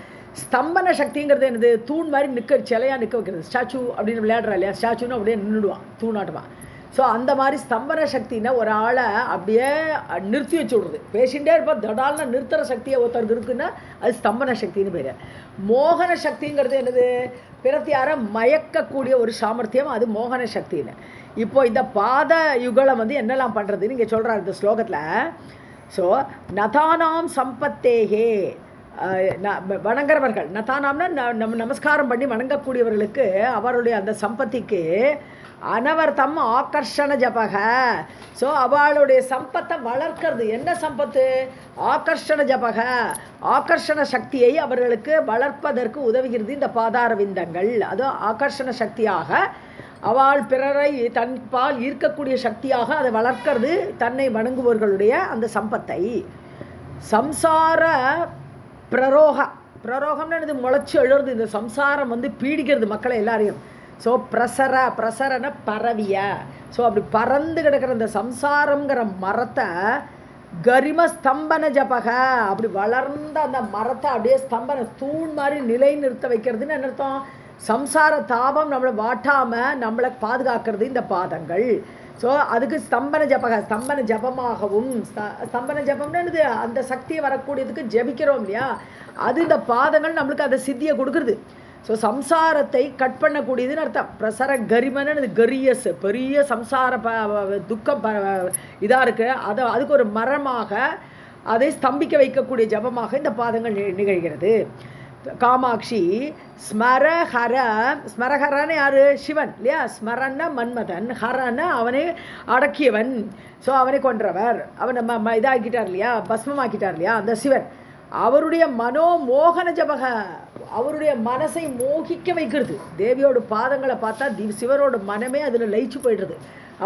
ஸ்தம்பன சக்திங்கிறது என்னது, தூண் மாதிரி சிலையாக நிற்க வைக்கிறது. ஸ்டாச்சு அப்படின்னு விளையாடுறா இல்லையா, ஸ்டாச்சுன்னு அப்படியே நின்றுடுவான், தூணாட்டுவான். ஸோ அந்த மாதிரி ஸ்தம்பன சக்தின்னா ஒரு ஆளை அப்படியே நிறுத்தி வச்சு விடுறது. பேசிகிட்டே இருப்போம், தடால்னா நிறுத்துகிற சக்தியை ஒருத்தருக்கு இருக்குன்னா அது ஸ்தம்பன சக்தின்னு பேர். மோகன சக்திங்கிறது என்னது, பிறத்தியார மயக்கக்கூடிய ஒரு சாமர்த்தியம், அது மோகன சக்தின்னு. இப்போ இந்த பாத யுகலம் வந்து என்னெல்லாம் பண்ணுறதுன்னு இங்கே சொல்கிறார் இந்த ஸ்லோகத்தில். ஸோ நதானாம் சம்பத்தேகே, வணங்குறவர்கள், நதானாம்னா நம்ம நமஸ்காரம் பண்ணி வணங்கக்கூடியவர்களுக்கு அவருடைய அந்த சம்பத்திக்கு அனவர்த்தம் ஆகர்ஷண ஜபக. ஸோ அவளுடைய சம்பத்தை வளர்க்கிறது. என்ன சம்பத்து? ஆகர்ஷண ஜபக, ஆகர்ஷண சக்தியை அவர்களுக்கு வளர்ப்பதற்கு உதவுகிறது இந்த பாதார விந்தங்கள். அது ஆகர்ஷண சக்தியாக அவள் பிறரை தன் பால் ஈர்க்கக்கூடிய சக்தியாக அதை வளர்க்கிறது தன்னை வணங்குபவர்களுடைய அந்த சம்பத்தை. சம்சார பிரரோகம்னு இது முளைச்சி எழுறது. இந்த சம்சாரம் வந்து பீடிக்கிறது மக்களை எல்லாரையும். ஸோ பிரசரன பரவிய. ஸோ அப்படி பறந்து கிடக்கிற இந்த சம்சாரங்கிற மரத்தை கரிம ஸ்தம்பன ஜபக, அப்படி வளர்ந்த அந்த மரத்தை அப்படியே ஸ்தம்பன தூண் மாதிரி நிலை நிறுத்த வைக்கிறதுன்னு என்ன அர்த்தம்? சம்சார தாபம் நம்மளை வாட்டாமல் நம்மளை பாதுகாக்கிறது இந்த பாதங்கள். ஸோ அதுக்கு ஸ்தம்பன ஜபக, ஸ்தம்பன ஜபமாகவும், ஸ்தம்பன ஜபம்னு அந்த சக்தியை வரக்கூடியதுக்கு ஜபிக்கிறோம் இல்லையா, அது இந்த பாதங்கள் நம்மளுக்கு அந்த சித்தியை கொடுக்குறது. ஸோ சம்சாரத்தை கட் பண்ணக்கூடியதுன்னு அர்த்தம். பிரசர கரிமன்னு கரியஸ், பெரிய சம்சார துக்கம் இதாக இருக்குது. அதுக்கு ஒரு மரமாக அதை ஸ்தம்பிக்க வைக்கக்கூடிய ஜபமாக இந்த பாதங்கள் நிகழ்கிறது. காமாட்சி ஸ்மரஹர, ஸ்மரஹரன்னு யாரு? சிவன் இல்லையா. ஸ்மரன மன்மதன், ஹரன அவனை அடக்கியவன். ஸோ அவனை கொன்றவர், அவனை இதாக்கிட்டார் இல்லையா, பஸ்மமாக்கிட்டார் இல்லையா அந்த சிவன். அவருடைய மனோமோகன ஜபக, அவருடைய மனசை மோகிக்க வைக்கிறது. தேவியோட பாதங்களை பார்த்தா சிவனோட மனமே அதில் லயிச்சு போயிடுறது.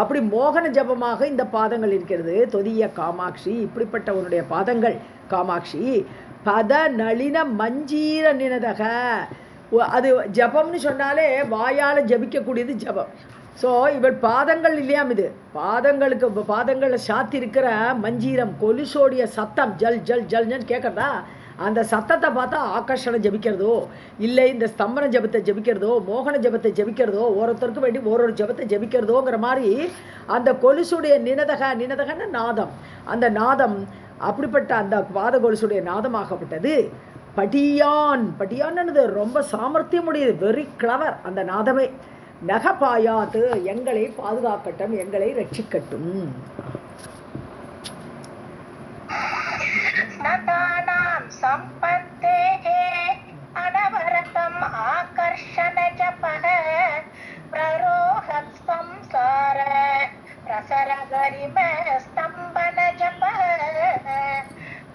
அப்படி மோகன ஜபமாக இந்த பாதங்கள் இருக்கிறது. தொதிய காமாட்சி, இப்படிப்பட்ட உன்னுடைய பாதங்கள் காமாட்சி. பத நளின மஞ்சீர நினதக, அது ஜபம்னு சொன்னாலே வாயால் ஜபிக்கக்கூடியது ஜபம். ஸோ இவள் பாதங்கள் இல்லையாம், இது பாதங்களில் சாத்தி இருக்கிற மஞ்சீரம், கொலுசோடைய சத்தம் ஜல் ஜல் ஜல்னு கேட்குறதா, அந்த சத்தத்தை பார்த்தா ஆகர்ஷணம் ஜபிக்கிறதோ இல்லை இந்த ஸ்தம்பன ஜபத்தை ஜபிக்கிறதோ மோகன ஜபத்தை ஜபிக்கிறதோ ஒருத்தருக்கு வேண்டி ஒரு ஜபத்தை ஜபிக்கிறதோங்கிற மாதிரி அந்த கொலுசுடைய நினதகன்னு நாதம், அந்த நாதம் அப்படிப்பட்ட அந்த பாத கொலுசுடைய நாதமாகப்பட்டது. படியான்னு ரொம்ப சாமர்த்தியம் உடையது, வெரி கிளவர் அந்த நாதமே. நகபாயாத்து, எங்களை பாதுகாக்கட்டும், எங்களை ரட்சிக்கட்டும். நதானாம் சம்பத்தேஹே அனவரதம் ஆகர்ஷண ஜபஹ பிரரோஹத் சம்சார பிரசர கரிம ஸ்தம்பன ஜபஹ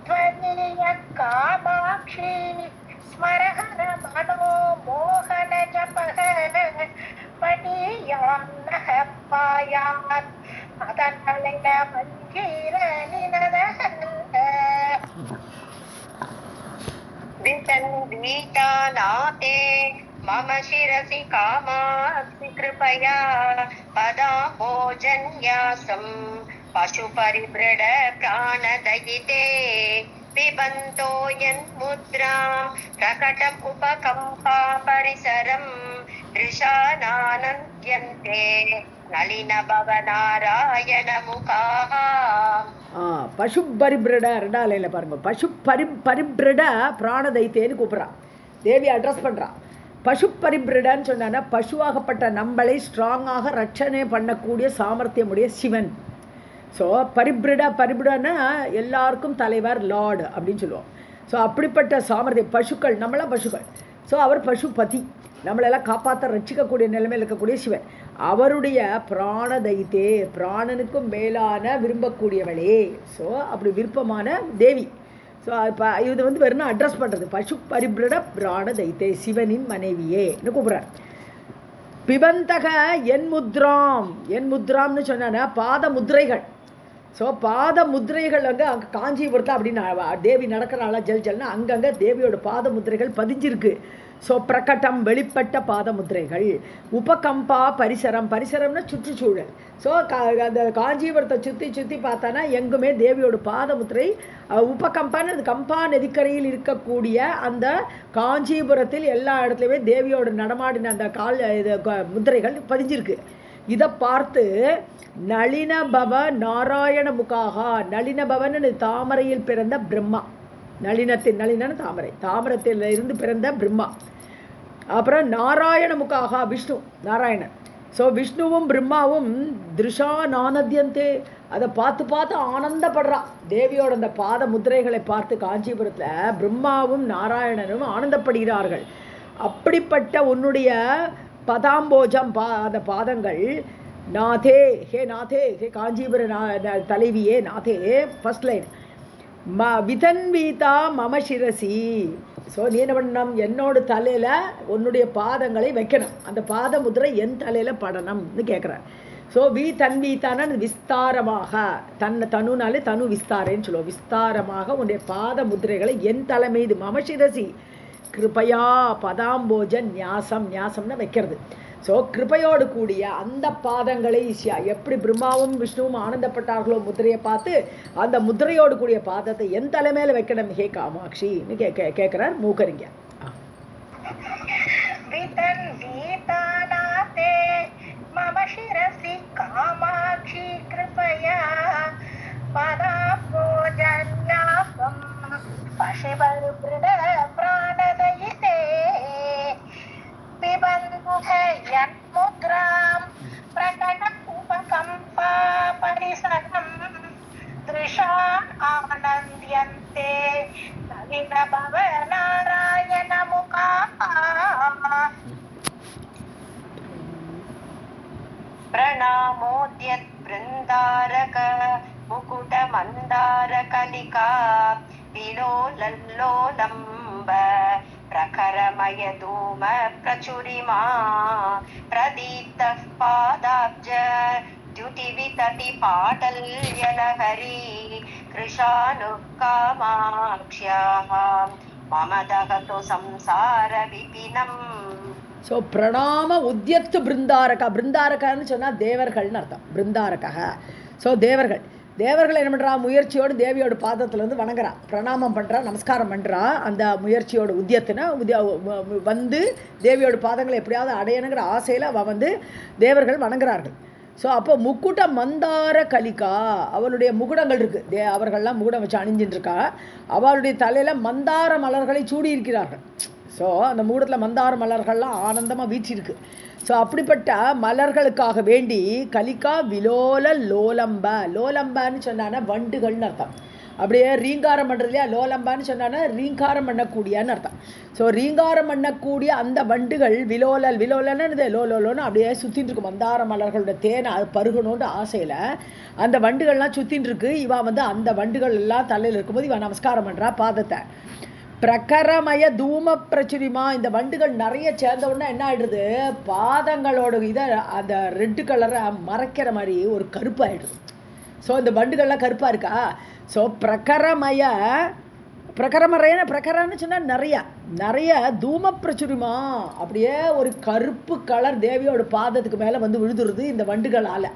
த்வனிய காமாட்சி ஸ்மரஹர மனோ மோகன ஜபஹ படியான்னஹ பாயாத் அதனலைன மஞ்சீர நினதஹ वितन्वीतानाते मम शिरसि कामास्ति कृपया पदाम्बोजन्यासं पशुपरिभृड प्राणदयिते पिबन्तो यन्मुद्रां प्रकटम् उपकम्पा परिसरं दृशानानन्द्यन्ते नलिन भवनारायण मुखाः. பசு பரிபிரட ரெண்டாம் லைனில் பாருங்கள். பசு பரிபிரட பிராணதைத்தேன்னு கூப்பிட்றான், தேவி அட்ரஸ் பண்ணுறான். பசு பரிபிரடன்னு சொன்னா பசுவாகப்பட்ட நம்மளை ஸ்ட்ராங்காக ரட்சணை பண்ணக்கூடிய சாமர்த்தியமுடைய சிவன். ஸோ பரிபிரடன்னா எல்லாருக்கும் தலைவர், லார்டு அப்படின்னு சொல்லுவோம். ஸோ அப்படிப்பட்ட சாமர்த்தியம் பசுக்கள், நம்மளாம் பசுக்கள். ஸோ அவர் பசுபதி, நம்மளெல்லாம் காப்பாற்ற ரட்சிக்கக்கூடிய நிலைமையில் இருக்கக்கூடிய சிவன். அவருடைய பிராணதைத்தே, பிராணனுக்கும் மேலான விரும்பக்கூடியவளே. ஸோ அப்படி விருப்பமான தேவி. ஸோ இப்போ இது வந்து வெறும் அட்ரஸ் பண்ணுறது. பசு பரிபிரட பிராணதைத்தே, சிவனின் மனைவியேன்னு கூப்பிட்றார். பிபந்தக என் முத்ராம்னு சொன்னா பாத முத்திரைகள். ஸோ பாத முத்திரைகள் அங்கே காஞ்சிபுரத்தில் அப்படின்னு தேவி நடக்கிறாளா ஜல் ஜல்னா அங்கங்கே தேவியோட பாத முத்திரைகள் பதிஞ்சிருக்கு. ஸோ பிரகட்டம், வெளிப்பட்ட பாத முத்திரைகள். உபகம்பா பரிசரம்னா சுற்றுச்சூழல். ஸோ அந்த காஞ்சிபுரத்தை சுற்றி பார்த்தானா எங்குமே தேவியோட பாத முத்திரை. உபகம்பான்னு அது கம்பா நதிக்கரையில் இருக்கக்கூடிய அந்த காஞ்சிபுரத்தில் எல்லா இடத்துலையுமே தேவியோட நடமாடின அந்த முத்திரைகள் பதிஞ்சிருக்கு. இதை பார்த்து நளினபவ நாராயண முகாகா, நளினபவன்னு தாமரையில் பிறந்த பிரம்மா, நளினன்னு தாமரத்தில் இருந்து பிறந்த பிரம்மா. அப்புறம் நாராயண முகாகா விஷ்ணு, நாராயணன். ஸோ விஷ்ணுவும் பிரம்மாவும் திருஷா நானத்யந்தே, அதை பார்த்து பார்த்து ஆனந்தப்படுறா. தேவியோட அந்த பாத முத்திரைகளை பார்த்து காஞ்சிபுரத்தில் பிரம்மாவும் நாராயணனும் ஆனந்தப்படுகிறார்கள். அப்படிப்பட்ட உன்னுடைய பதாம்போஜம் அந்த பாதங்கள், நாதே ஹே நாதே ஹே காஞ்சிபுர தலைவியே நாதே, ஃபர்ஸ்ட் லைன் விதன்வீதா மம சிரசி. ஸோ நீ என்ன பண்ணணும், என்னோட தலையில் உன்னுடைய பாதங்களை வைக்கணும், அந்த பாத முதிரை என் தலையில் படணும்னு கேட்குறார். ஸோ தன்வீத்தான விஸ்தாரமாக, தனுனாலே தனு விஸ்தாரேன்னு சொல்லுவோம், விஸ்தாரமாக உன்னுடைய பாத முதிரைகளை என் தலை மீது மம சிரசி கிருபையா பதாம்போஜ ஞாசம்னா வைக்கிறது. ஸோ கிருபையோடு கூடிய அந்த பாதங்களை எப்படி பிரம்மாவும் விஷ்ணுவும் ஆனந்தப்பட்டார்களோ முத்திரையை பார்த்து, அந்த முத்திரையோடு கூடிய பாதத்தை என் தலைமையில வைக்கணும் ஹே காமாட்சின்னு கேட்கிறார் மூக்கரிங்க. प्रणमोद्यत् बृन्दारक मुकुट मन्दार कलिका विलोलल्लोलम्ब प्रखरमय धूम प्रचुरिमा प्रदीप्तः पादाब्ज द्युतिवितति पाटल्यलहरी कृशानुकामाक्ष्याः मम दहतु संसार विपिनम्. ஸோ பிரணாம உத்யத்து பிருந்தாரகா, பிருந்தாரகான்னு சொன்னால் தேவர்கள்னு அர்த்தம், பிருந்தாரகா. ஸோ தேவர்கள் என்ன பண்ணுறா, முயற்சியோடு தேவியோட பாதத்துலேருந்து வணங்குறா, பிரணாமம் பண்ணுறா, நமஸ்காரம் பண்ணுறா. அந்த முயற்சியோட உத்தியத்துனா வந்து தேவியோட பாதங்களை எப்படியாவது அடையணுங்கிற ஆசையில் அவள் வந்து தேவர்கள் வணங்குறார்கள். ஸோ அப்போ முக்குட்ட மந்தார கலிகா, அவளுடைய முகுடங்கள் இருக்குது, அவர்கள்லாம் முகுடம் வச்சு அணிஞ்சின்ட்டுருக்கா, அவளுடைய தலையில் மந்தார மலர்களை சூடி இருக்கிறார்கள். ஸோ அந்த முகுடத்தில் மந்தார மலர்கள்லாம் ஆனந்தமாக வீச்சிருக்கு. ஸோ அப்படிப்பட்ட மலர்களுக்காக வேண்டி கலிகா விலோல லோலம்பான்னு சொன்னான்னா வண்டுகள்னு அர்த்தம். அப்படியே ரீங்காரம் பண்ணுறது இல்லையா, லோலம்பான்னு சொன்னான்னா ரீங்காரம் பண்ணக்கூடியன்னு அர்த்தம். ஸோ ரீங்காரம் பண்ணக்கூடிய அந்த வண்டுகள் விலோலன்னு லோலோன்னு அப்படியே சுற்றின்னு இருக்கு. மந்தார மலர்களோட தேனை அது பருகணுன்ற ஆசையில் அந்த வண்டுகள்லாம் சுற்றின்னு இருக்கு. இவன் வந்து அந்த வண்டுகள் எல்லாம் தலையில் இருக்கும்போது இவன் நமஸ்காரம் பண்ணுறா பாதத்தை. பிரகரமய தூம பிரச்சுரிமா, இந்த வண்டுகள் நிறைய சேர்ந்த உடனே என்ன ஆகிடுது, பாதங்களோட இதை அந்த ரெட்டு கலரை மறைக்கிற மாதிரி ஒரு கருப்பு ஆகிடுது. ஸோ இந்த வண்டுகள்லாம் கருப்பாக இருக்கா. ஸோ பிரகரன்னு சொன்னால் நிறைய தூம பிரச்சுரிமா, அப்படியே ஒரு கருப்பு கலர் தேவியோட பாதத்துக்கு மேலே வந்து விழுதுருது இந்த வண்டுகளால்.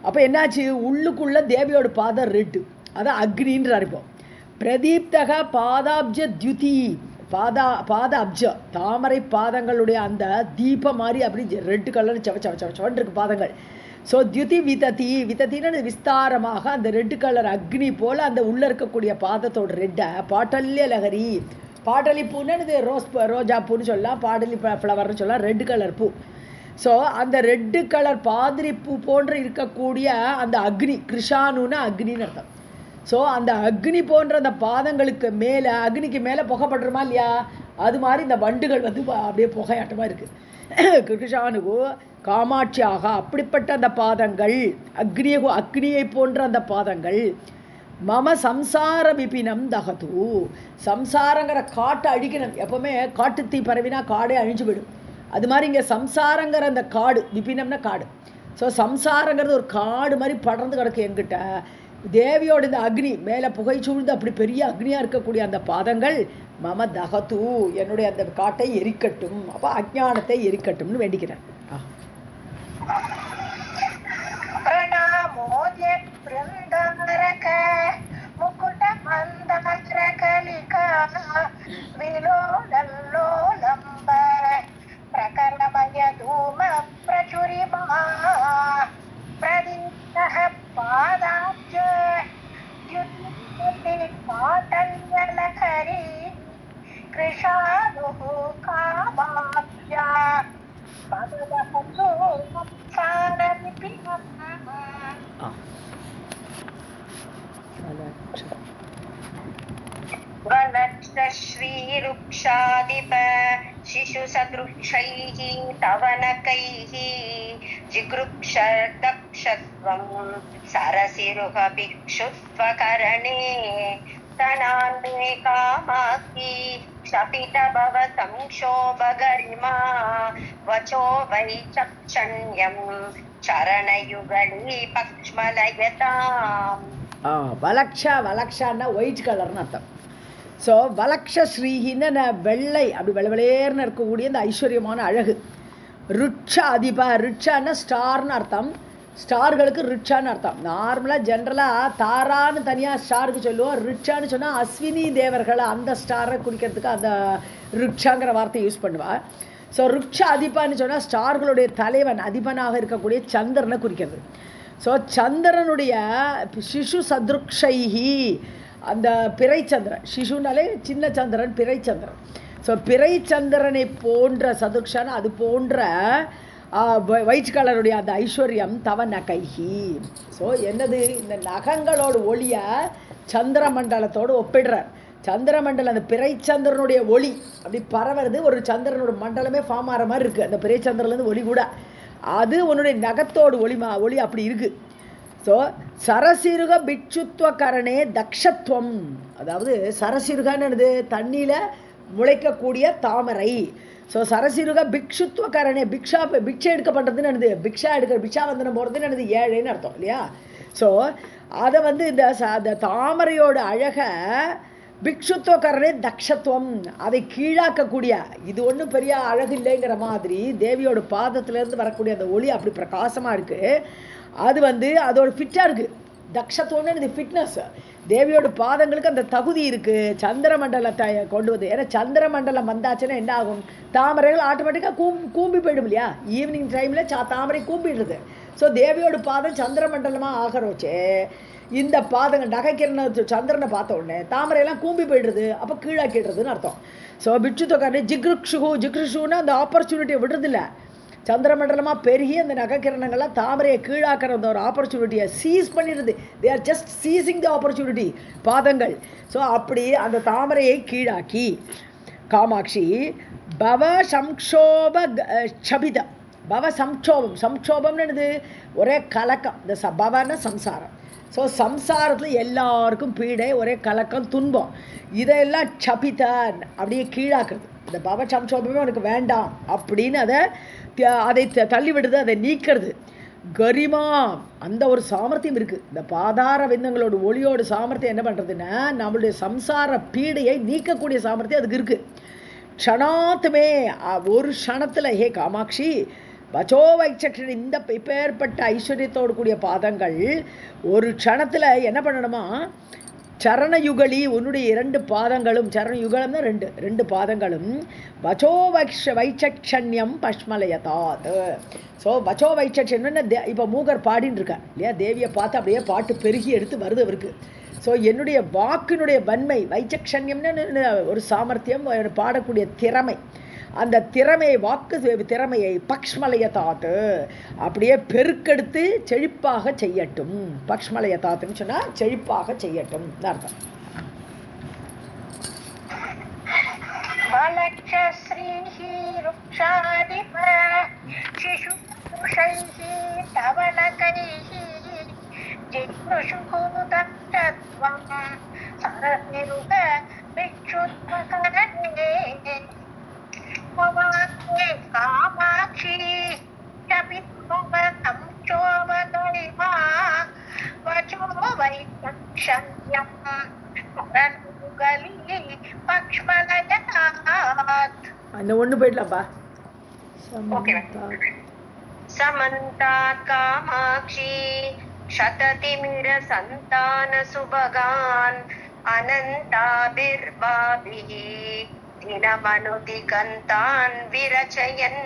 அப்போ என்னாச்சு, உள்ளுக்குள்ளே தேவியோட பாதம் ரெட்டு, அதான் அக்னின்றார். இப்போ பிரதீப்தக பாதாப்ஜ தியுதி, பாத அப்ஜ தாமரை பாதங்களுடைய அந்த தீபம் மாதிரி அப்படி ரெட்டு கலர் செவன் இருக்கு பாதங்கள். ஸோ தியுதி விதத்தின்னு விஸ்தாரமாக அந்த ரெட்டு கலர் அக்னி போல் அந்த உள்ளே இருக்கக்கூடிய பாதத்தோட ரெட்டை பாட்டல்ய லகரி, பாடலி பூன்னு ரோஜா பூன்னு சொல்லலாம், பாடலி ஃப்ளவர்னு சொல்லலாம், ரெட்டு கலர் பூ. ஸோ அந்த ரெட்டு கலர் பாதிரி பூ போன்று இருக்கக்கூடிய அந்த அக்னி, கிருஷானுன்னா அக்னின்னு அர்த்தம். ஸோ அந்த அக்னி போன்ற அந்த பாதங்களுக்கு மேலே, அக்னிக்கு மேலே புகைப்பட்டுருமா இல்லையா, அது மாதிரி இந்த வண்டுகள் வந்து அப்படியே புகையாட்டமாக இருக்குது. கிருஷானுகு காமாட்சியாக அப்படிப்பட்ட அந்த பாதங்கள், அக்னியை போன்ற அந்த பாதங்கள் மம சம்சார விபினம் தகது, சம்சாரங்கிற காட்டை அழிக்கணும். எப்போவுமே காட்டுத்தீ பரவினா காடே அழிஞ்சு விடும். அது மாதிரி இங்கே சம்சாரங்கிற அந்த காடு, விபினம்னா காடு. ஸோ சம்சாரங்கிறது ஒரு காடு மாதிரி படர்ந்து கிடக்கு என்கிட்ட. தேவியோட இந்த அக்னி மேலே புகை சூழ்ந்து அப்படி பெரிய அக்னியாக இருக்கக்கூடிய அந்த பாதங்கள் மம தகது, என்னுடைய அந்த காட்டை எரிக்கட்டும், அப்போ அஜ்ஞானத்தை எரிக்கட்டும்னு வேண்டிக்கிறேன். कृशानुः कामाख्या वलक्ष श्रीरुक्षादिप शिशुसदृक्षैः तव नखैः जिगृक्षदक्षत्वं सरसिरुहभिक्षुत्वकरणे तनान्मे कामाक्षी क्षपित भव संक्षोभगरिमा वचो वैचक्षण्यं चरणयुगली पक्ष्मलयताम्. வலக்ஷான்னா ஒயிட் கலர்னு அர்த்தம். ஸோ வலக்ஷ ஸ்ரீஹின்னு வெள்ளை, அப்படி வெள்ளவேர்னு இருக்கக்கூடிய இந்த ஐஸ்வர்யமான அழகு. ருட்ச அதிப, ருட்சான்னா ஸ்டார்னு அர்த்தம். ஸ்டார்களுக்கு ரிச்சான்னு அர்த்தம். நார்மலாக ஜென்ரலாக தாரான்னு தனியாக ஸ்டாருக்கு சொல்லுவோம். ரிச்சான்னு சொன்னால் அஸ்வினி தேவர்கள் அந்த ஸ்டாரை குறிக்கிறதுக்கு அந்த ரிச்சாங்கிற வார்த்தையை யூஸ் பண்ணுவாள். ஸோ ருட்ச அதிபான்னு சொன்னால் ஸ்டார்களுடைய தலைவன் அதிபனாக இருக்கக்கூடிய சந்திரனை குறிக்கிறது. ஸோ சந்திரனுடைய சிசு சதுருக்ஷைஹி, அந்த பிறைச்சந்திரன், சிசுனாலே சின்ன சந்திரன், பிறைச்சந்திரன். ஸோ பிறைச்சந்திரனை போன்ற சதுர்க்ஷான அது போன்ற ஒயிட் கலருடைய அந்த ஐஸ்வர்யம் தவ நகைஹி. ஸோ என்னது, இந்த நகங்களோட ஒளியை சந்திர மண்டலத்தோடு ஒப்பிடுறார். சந்திரமண்டலம் அந்த பிறைச்சந்திரனுடைய ஒளி அப்படி பரவுறது, ஒரு சந்திரனோட மண்டலமே ஃபார்ம் ஆகிற மாதிரி இருக்குது. அந்த பிறைச்சந்திரன்லேருந்து ஒளி கூட அது உன்னுடைய நகத்தோடு ஒளி அப்படி இருக்குது. ஸோ சரசிருக பிட்சுத்வகரணே தக்ஷத்வம், அதாவது சரசிருகன்னு தண்ணியில் முளைக்கக்கூடிய தாமரை. ஸோ சரசிருக பிக்ஷுத்வகரணே, பிக்ஷை எடுக்கப்படுறதுன்னு என்னது, பிக்ஷா வந்தனம் போகிறதுன்னு என்னது, ஏழைன்னு அர்த்தம் இல்லையா. ஸோ அதை இந்த தாமரையோட அழகை பிக்ஷுத்வகரணே தக்ஷத்துவம், அதை கீழாக்கக்கூடிய, இது ஒன்றும் பெரிய அழகு இல்லைங்கிற மாதிரி தேவியோட பாதத்திலேருந்து வரக்கூடிய அந்த ஒளி அப்படி பிரகாசமாக இருக்குது. அது அதோட ஃபிட்டாக இருக்குது. தக்ஷத்துவம்னு இது ஃபிட்னஸ். தேவியோட பாதங்களுக்கு அந்த தகுதி இருக்குது சந்திர மண்டலத்தை கொண்டு வந்து. ஏன்னா சந்திர மண்டலம் வந்தாச்சுன்னா என்ன ஆகும், தாமரைகள் ஆட்டோமேட்டிக்காக கூம்பி போயிடும் இல்லையா. ஈவினிங் டைமில் தாமரை கூம்பிடுறது. ஸோ தேவியோட பாதம் சந்திர மண்டலமாக ஆகிறோச்சு. இந்த பாதங்கள் நகைக்கிற சந்திரனை பார்த்த உடனே தாமரையெல்லாம் கூம்பி போய்டுறது, அப்போ கீழாக்கிடுறதுன்னு அர்த்தம். ஸோ பிட்சு தொக்காரு ஜிக்ருஷுன்னா அந்த ஆப்பர்ச்சுனிட்டியை விடுறதில்ல. சந்திரமண்டலமாக பெருகி அந்த நகைக்கிரணங்கள்லாம் தாமரையை கீழாக்கிற அந்த ஒரு ஆப்பர்ச்சுனிட்டியை சீஸ் பண்ணிடுது. They are just seizing the opportunity பாதங்கள். ஸோ அப்படி அந்த தாமரையை கீழாக்கி காமாட்சி பவ சம்ஷோப சபித, பவ சம்ஷோபம்னு என்னது, ஒரே கலக்கம். இந்த பவன சம்சாரம். ஸோ சம்சாரத்தில் எல்லாருக்கும் பீடை, ஒரே கலக்கம், துன்பம். இதையெல்லாம் சபிதான் அப்படியே கீழாக்குறது. இந்த பவ சம்சோபமே உனக்கு வேண்டாம் அப்படின்னு அதை தள்ளி விடுறது, அதை நீக்கிறது. கரிமா, அந்த ஒரு சாமர்த்தியம் இருக்குது. இந்த பாதார விந்தங்களோட ஒளியோட சாமர்த்தியம் என்ன பண்ணுறதுன்னா, நம்மளுடைய சம்சார பீடையை நீக்கக்கூடிய சாமர்த்தியம் அதுக்கு இருக்குது. க்ஷணாத்துமே, ஒரு க்ஷணத்தில், ஹே காமாட்சி வச்சோ வைச்சக்ஷன், இந்த இப்பேற்பட்ட ஐஸ்வர்யத்தோடு கூடிய பாதங்கள் ஒரு க்ஷணத்தில் என்ன பண்ணணுமா, சரணயுகலி, உன்னுடைய 2 பாதங்களும், சரணயுகலம் தான் ரெண்டு பாதங்களும், வச்சோ வைச்சக்ஷண்யம் பஷ்மலயதாத். ஸோ வச்சோ வைச்சக்ஷன், இப்போ மூகர் பாடின்னு இருக்கார் இல்லையா, தேவியை பார்த்து அப்படியே பாட்டு பெருகி எடுத்து வருது அவருக்கு. ஸோ என்னுடைய வாக்கினுடைய வன்மை, வைச்சக்ஷண்யம்னு ஒரு சாமர்த்தியம், பாடக்கூடிய திறமை, அந்த திறமையை, வாக்கு திறமையை பக்ஷ்மலயதாத்து அப்படியே பெருக்கெடுத்து செழிப்பாக செய்யட்டும். பக்ஷ்மலயதாத்துன்னு சொன்னால் செழிப்பாக செய்யட்டும் அர்த்தம். காமாட்சி அந்த ஒன்று போயிடலாம்ப்பா. சமந்தாத் காமாட்சி க்ஷததிமிர சந்தான சுபகான் அனந்தாபிர்பாபிஹி தினமனுதிகந்தான் விரச்சயன்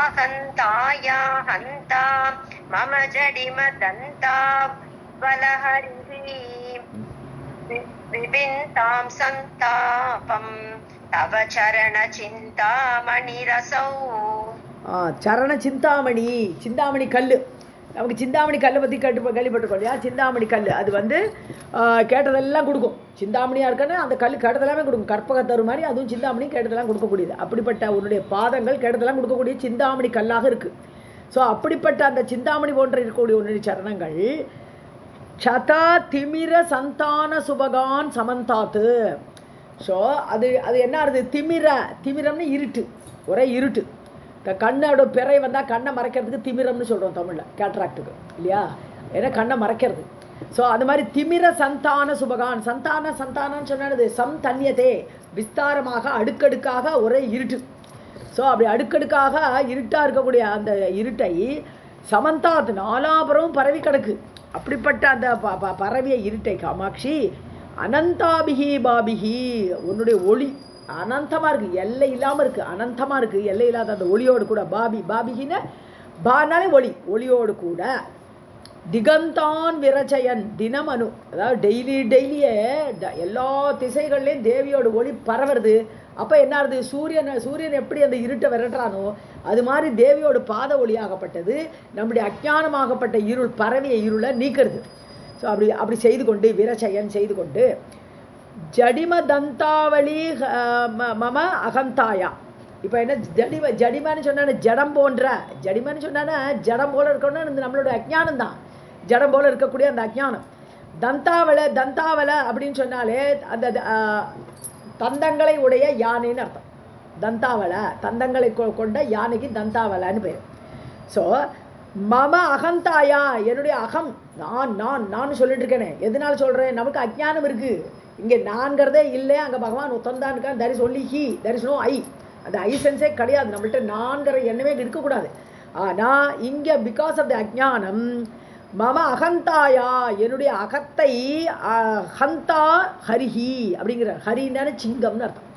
அஹந்தாயா ஹந்தா மம ஜடிம தந்தா வலஹரிஹி விபிந்தாம் சந்தாபம் தவ சரண சிந்தாமணி ரசௌ. சரண சிந்தாமணி, சிந்தாமணி கல், நமக்கு சிந்தாமணி கல்லை பற்றி கேள்விப்பட்டிருக்கோம் இல்லையா? சிந்தாமணி கல் அது வந்து கேட்டதெல்லாம் கொடுக்கும். சிந்தாமணியாக இருக்குன்னு அந்த கல் கேட்டதெல்லாமே கொடுக்கும். கற்பகத்தரு மாதிரி அதுவும் சிந்தாமணி கேட்டதெல்லாம் கொடுக்கக்கூடியது. அப்படிப்பட்ட உன்னுடைய பாதங்கள் கேட்டதெல்லாம் கொடுக்கக்கூடிய சிந்தாமணி கல்லாக இருக்குது. ஸோ அப்படிப்பட்ட அந்த சிந்தாமணி போன்ற இருக்கக்கூடிய உன்னுடைய சரணங்கள் சதா திமிர சந்தான சுபகான் சமந்தாத்து. ஸோ அது அது என்ன ஆகுது? திமிரம்னு இருட்டு, ஒரே இருட்டு. கண்ணோட பிறை வந்தால் கண்ணை மறைக்கிறதுக்கு திமிரம்னு சொல்கிறோம் தமிழில், கேட்ராக்டுக்கு இல்லையா? ஏன்னா கண்ணை மறைக்கிறது. ஸோ அது மாதிரி திமிர சந்தான சுபகான். சந்தானன்னு சொன்னது தன்யதே, விஸ்தாரமாக அடுக்கடுக்காக ஒரே இருட்டு. ஸோ அப்படி அடுக்கடுக்காக இருட்டாக இருக்கக்கூடிய அந்த இருட்டை சமந்தாத் நாலாபுரமும் பரவி கிடக்கு. அப்படிப்பட்ட அந்த பரவிய இருட்டை காமாட்சி அனந்தாபிகி பாபிகி, உன்னுடைய ஒளி அனந்தமாக இருக்குது, எல்லை இல்லாமல் இருக்குது, அனந்தமாக இருக்குது, எல்லை இல்லாத அந்த ஒளியோடு கூட பாபிகின்னு பானாலே ஒளியோடு கூட திகந்தான் விரச்சயன் தினம் அணு, அதாவது டெய்லியே எல்லா திசைகள்லேயும் தேவியோட ஒளி பரவுறது. அப்போ என்ன ஆகுது? சூரியன் எப்படி அந்த இருட்டை விரட்டுறானோ அது மாதிரி தேவியோட பாத ஒளியாகப்பட்டது நம்முடைய அஞ்ஞானமாகப்பட்ட இருள், பரவிய இருளை நீக்கிறது. ஸோ அப்படி செய்து கொண்டு விரச்சயன் செய்து கொண்டு ஜடிம தந்தாவளி மம அகந்தாயா. இப்போ என்ன ஜடிமான்னு சொன்னா ஜடம் போன்ற, ஜடிமான்னு சொன்னா ஜடம் போல இருக்கணும்னா இந்த நம்மளோட அஜ்ஞானம் தான், ஜடம் போல இருக்கக்கூடிய அந்த அஜ்ஞானம். தந்தாவலை அப்படின்னு சொன்னாலே அந்த தந்தங்களை உடைய யானைன்னு அர்த்தம். தந்தாவலை தந்தங்களை கொண்ட யானைக்கு தந்தாவலைன்னு பேர். ஸோ மம அகந்தாயா, என்னுடைய அகம், நான் சொல்லிட்டு இருக்கேனே. எதனால சொல்கிறேன்? நமக்கு அஜ்ஞானம் இருக்குது. இங்கே நான்கிறதே இல்லை, அங்கே பகவான் ஒத்தந்தான் இருக்கான். That is only he, that is no I. அந்த ஐ சென்ஸே கிடையாது நம்மள்கிட்ட. நான்கிற எண்ணமே இருக்கக்கூடாது. ஆனால் இங்கே பிகாஸ் ஆஃப் த அஜ்ஞானம் மம அகந்தாயா, என்னுடைய அகத்தை ஹந்தா ஹரிஹி அப்படிங்கிற, ஹரின்னு சிங்கம்னு அர்த்தம்.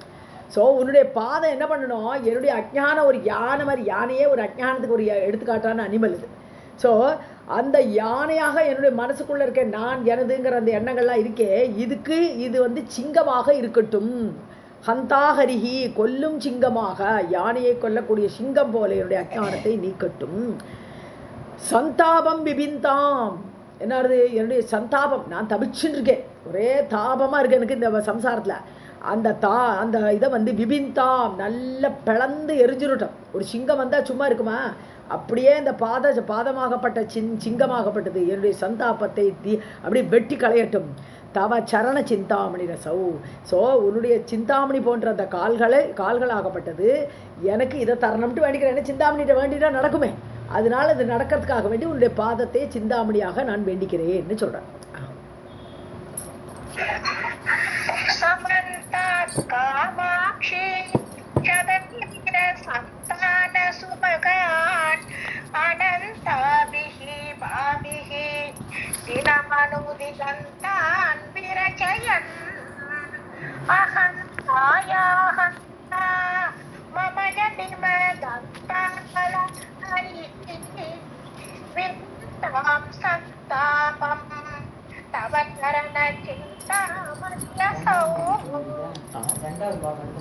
ஸோ உன்னுடைய பாதம் என்ன பண்ணணும்? என்னுடைய அஜ்ஞானம் ஒரு யானை மாதிரி, யானையே ஒரு அஜ்ஞானத்துக்கு ஒரு எடுத்துக்காட்டான அனிமல் இது. ஸோ அந்த யானையாக என்னுடைய மனசுக்குள்ளே இருக்க நான் எனதுங்கிற அந்த எண்ணங்கள்லாம் இருக்கே, இதுக்கு இது வந்து சிங்கமாக இருக்கட்டும். ஹந்தாஹரிஹி, கொல்லும் சிங்கமாக, யானையை கொல்லக்கூடிய சிங்கம் போல என்னுடைய அஜ்ஞானத்தை நீக்கட்டும். சந்தாபம் பிபிந்தாம், என்னது? என்னுடைய சந்தாபம், நான் தவிச்சுன்னு இருக்கேன், ஒரே தாபமாக இருக்கு எனக்கு இந்த சம்சாரத்தில். அந்த இதை வந்து விபிந்தாம், நல்ல பிளந்து எரிஞ்சிருட்டோம். ஒரு சிங்கம் வந்தால் சும்மா இருக்குமா? அப்படியே இந்த பாதமாகப்பட்ட சிங்கமாகப்பட்டது என்னுடைய சந்தாபத்தை அப்படி வெட்டி களையட்டும். தவ சரண சிந்தாமணி ரசௌ. ஸோ உன்னுடைய சிந்தாமணி போன்ற அந்த கால்களாகப்பட்டது எனக்கு இதை தரணும்ட்டு வேண்டிக்கிறேன். சிந்தாமணிகிட்ட வேண்டினா நடக்குமே, அதனால இது நடக்கிறதுக்காக வேண்டி உன்னுடைய பாதத்தை சிந்தாமணியாக நான் வேண்டிக்கிறேன்னு சொல்கிறேன். காமாட்சி ஜகத்ர சந்தான சுபகான் அனந்தாபிஹி பாபிஹி தினமனுதிகந்தான் விரச்சயன் அஹந்தாயாஹந்தா மம ஜடிம தந்தாபல ஹரிஹி வித்தாம் சந்தாபம் தவ சரண சிந்தாமணியசௌ. ரெண்டாவது பாகம்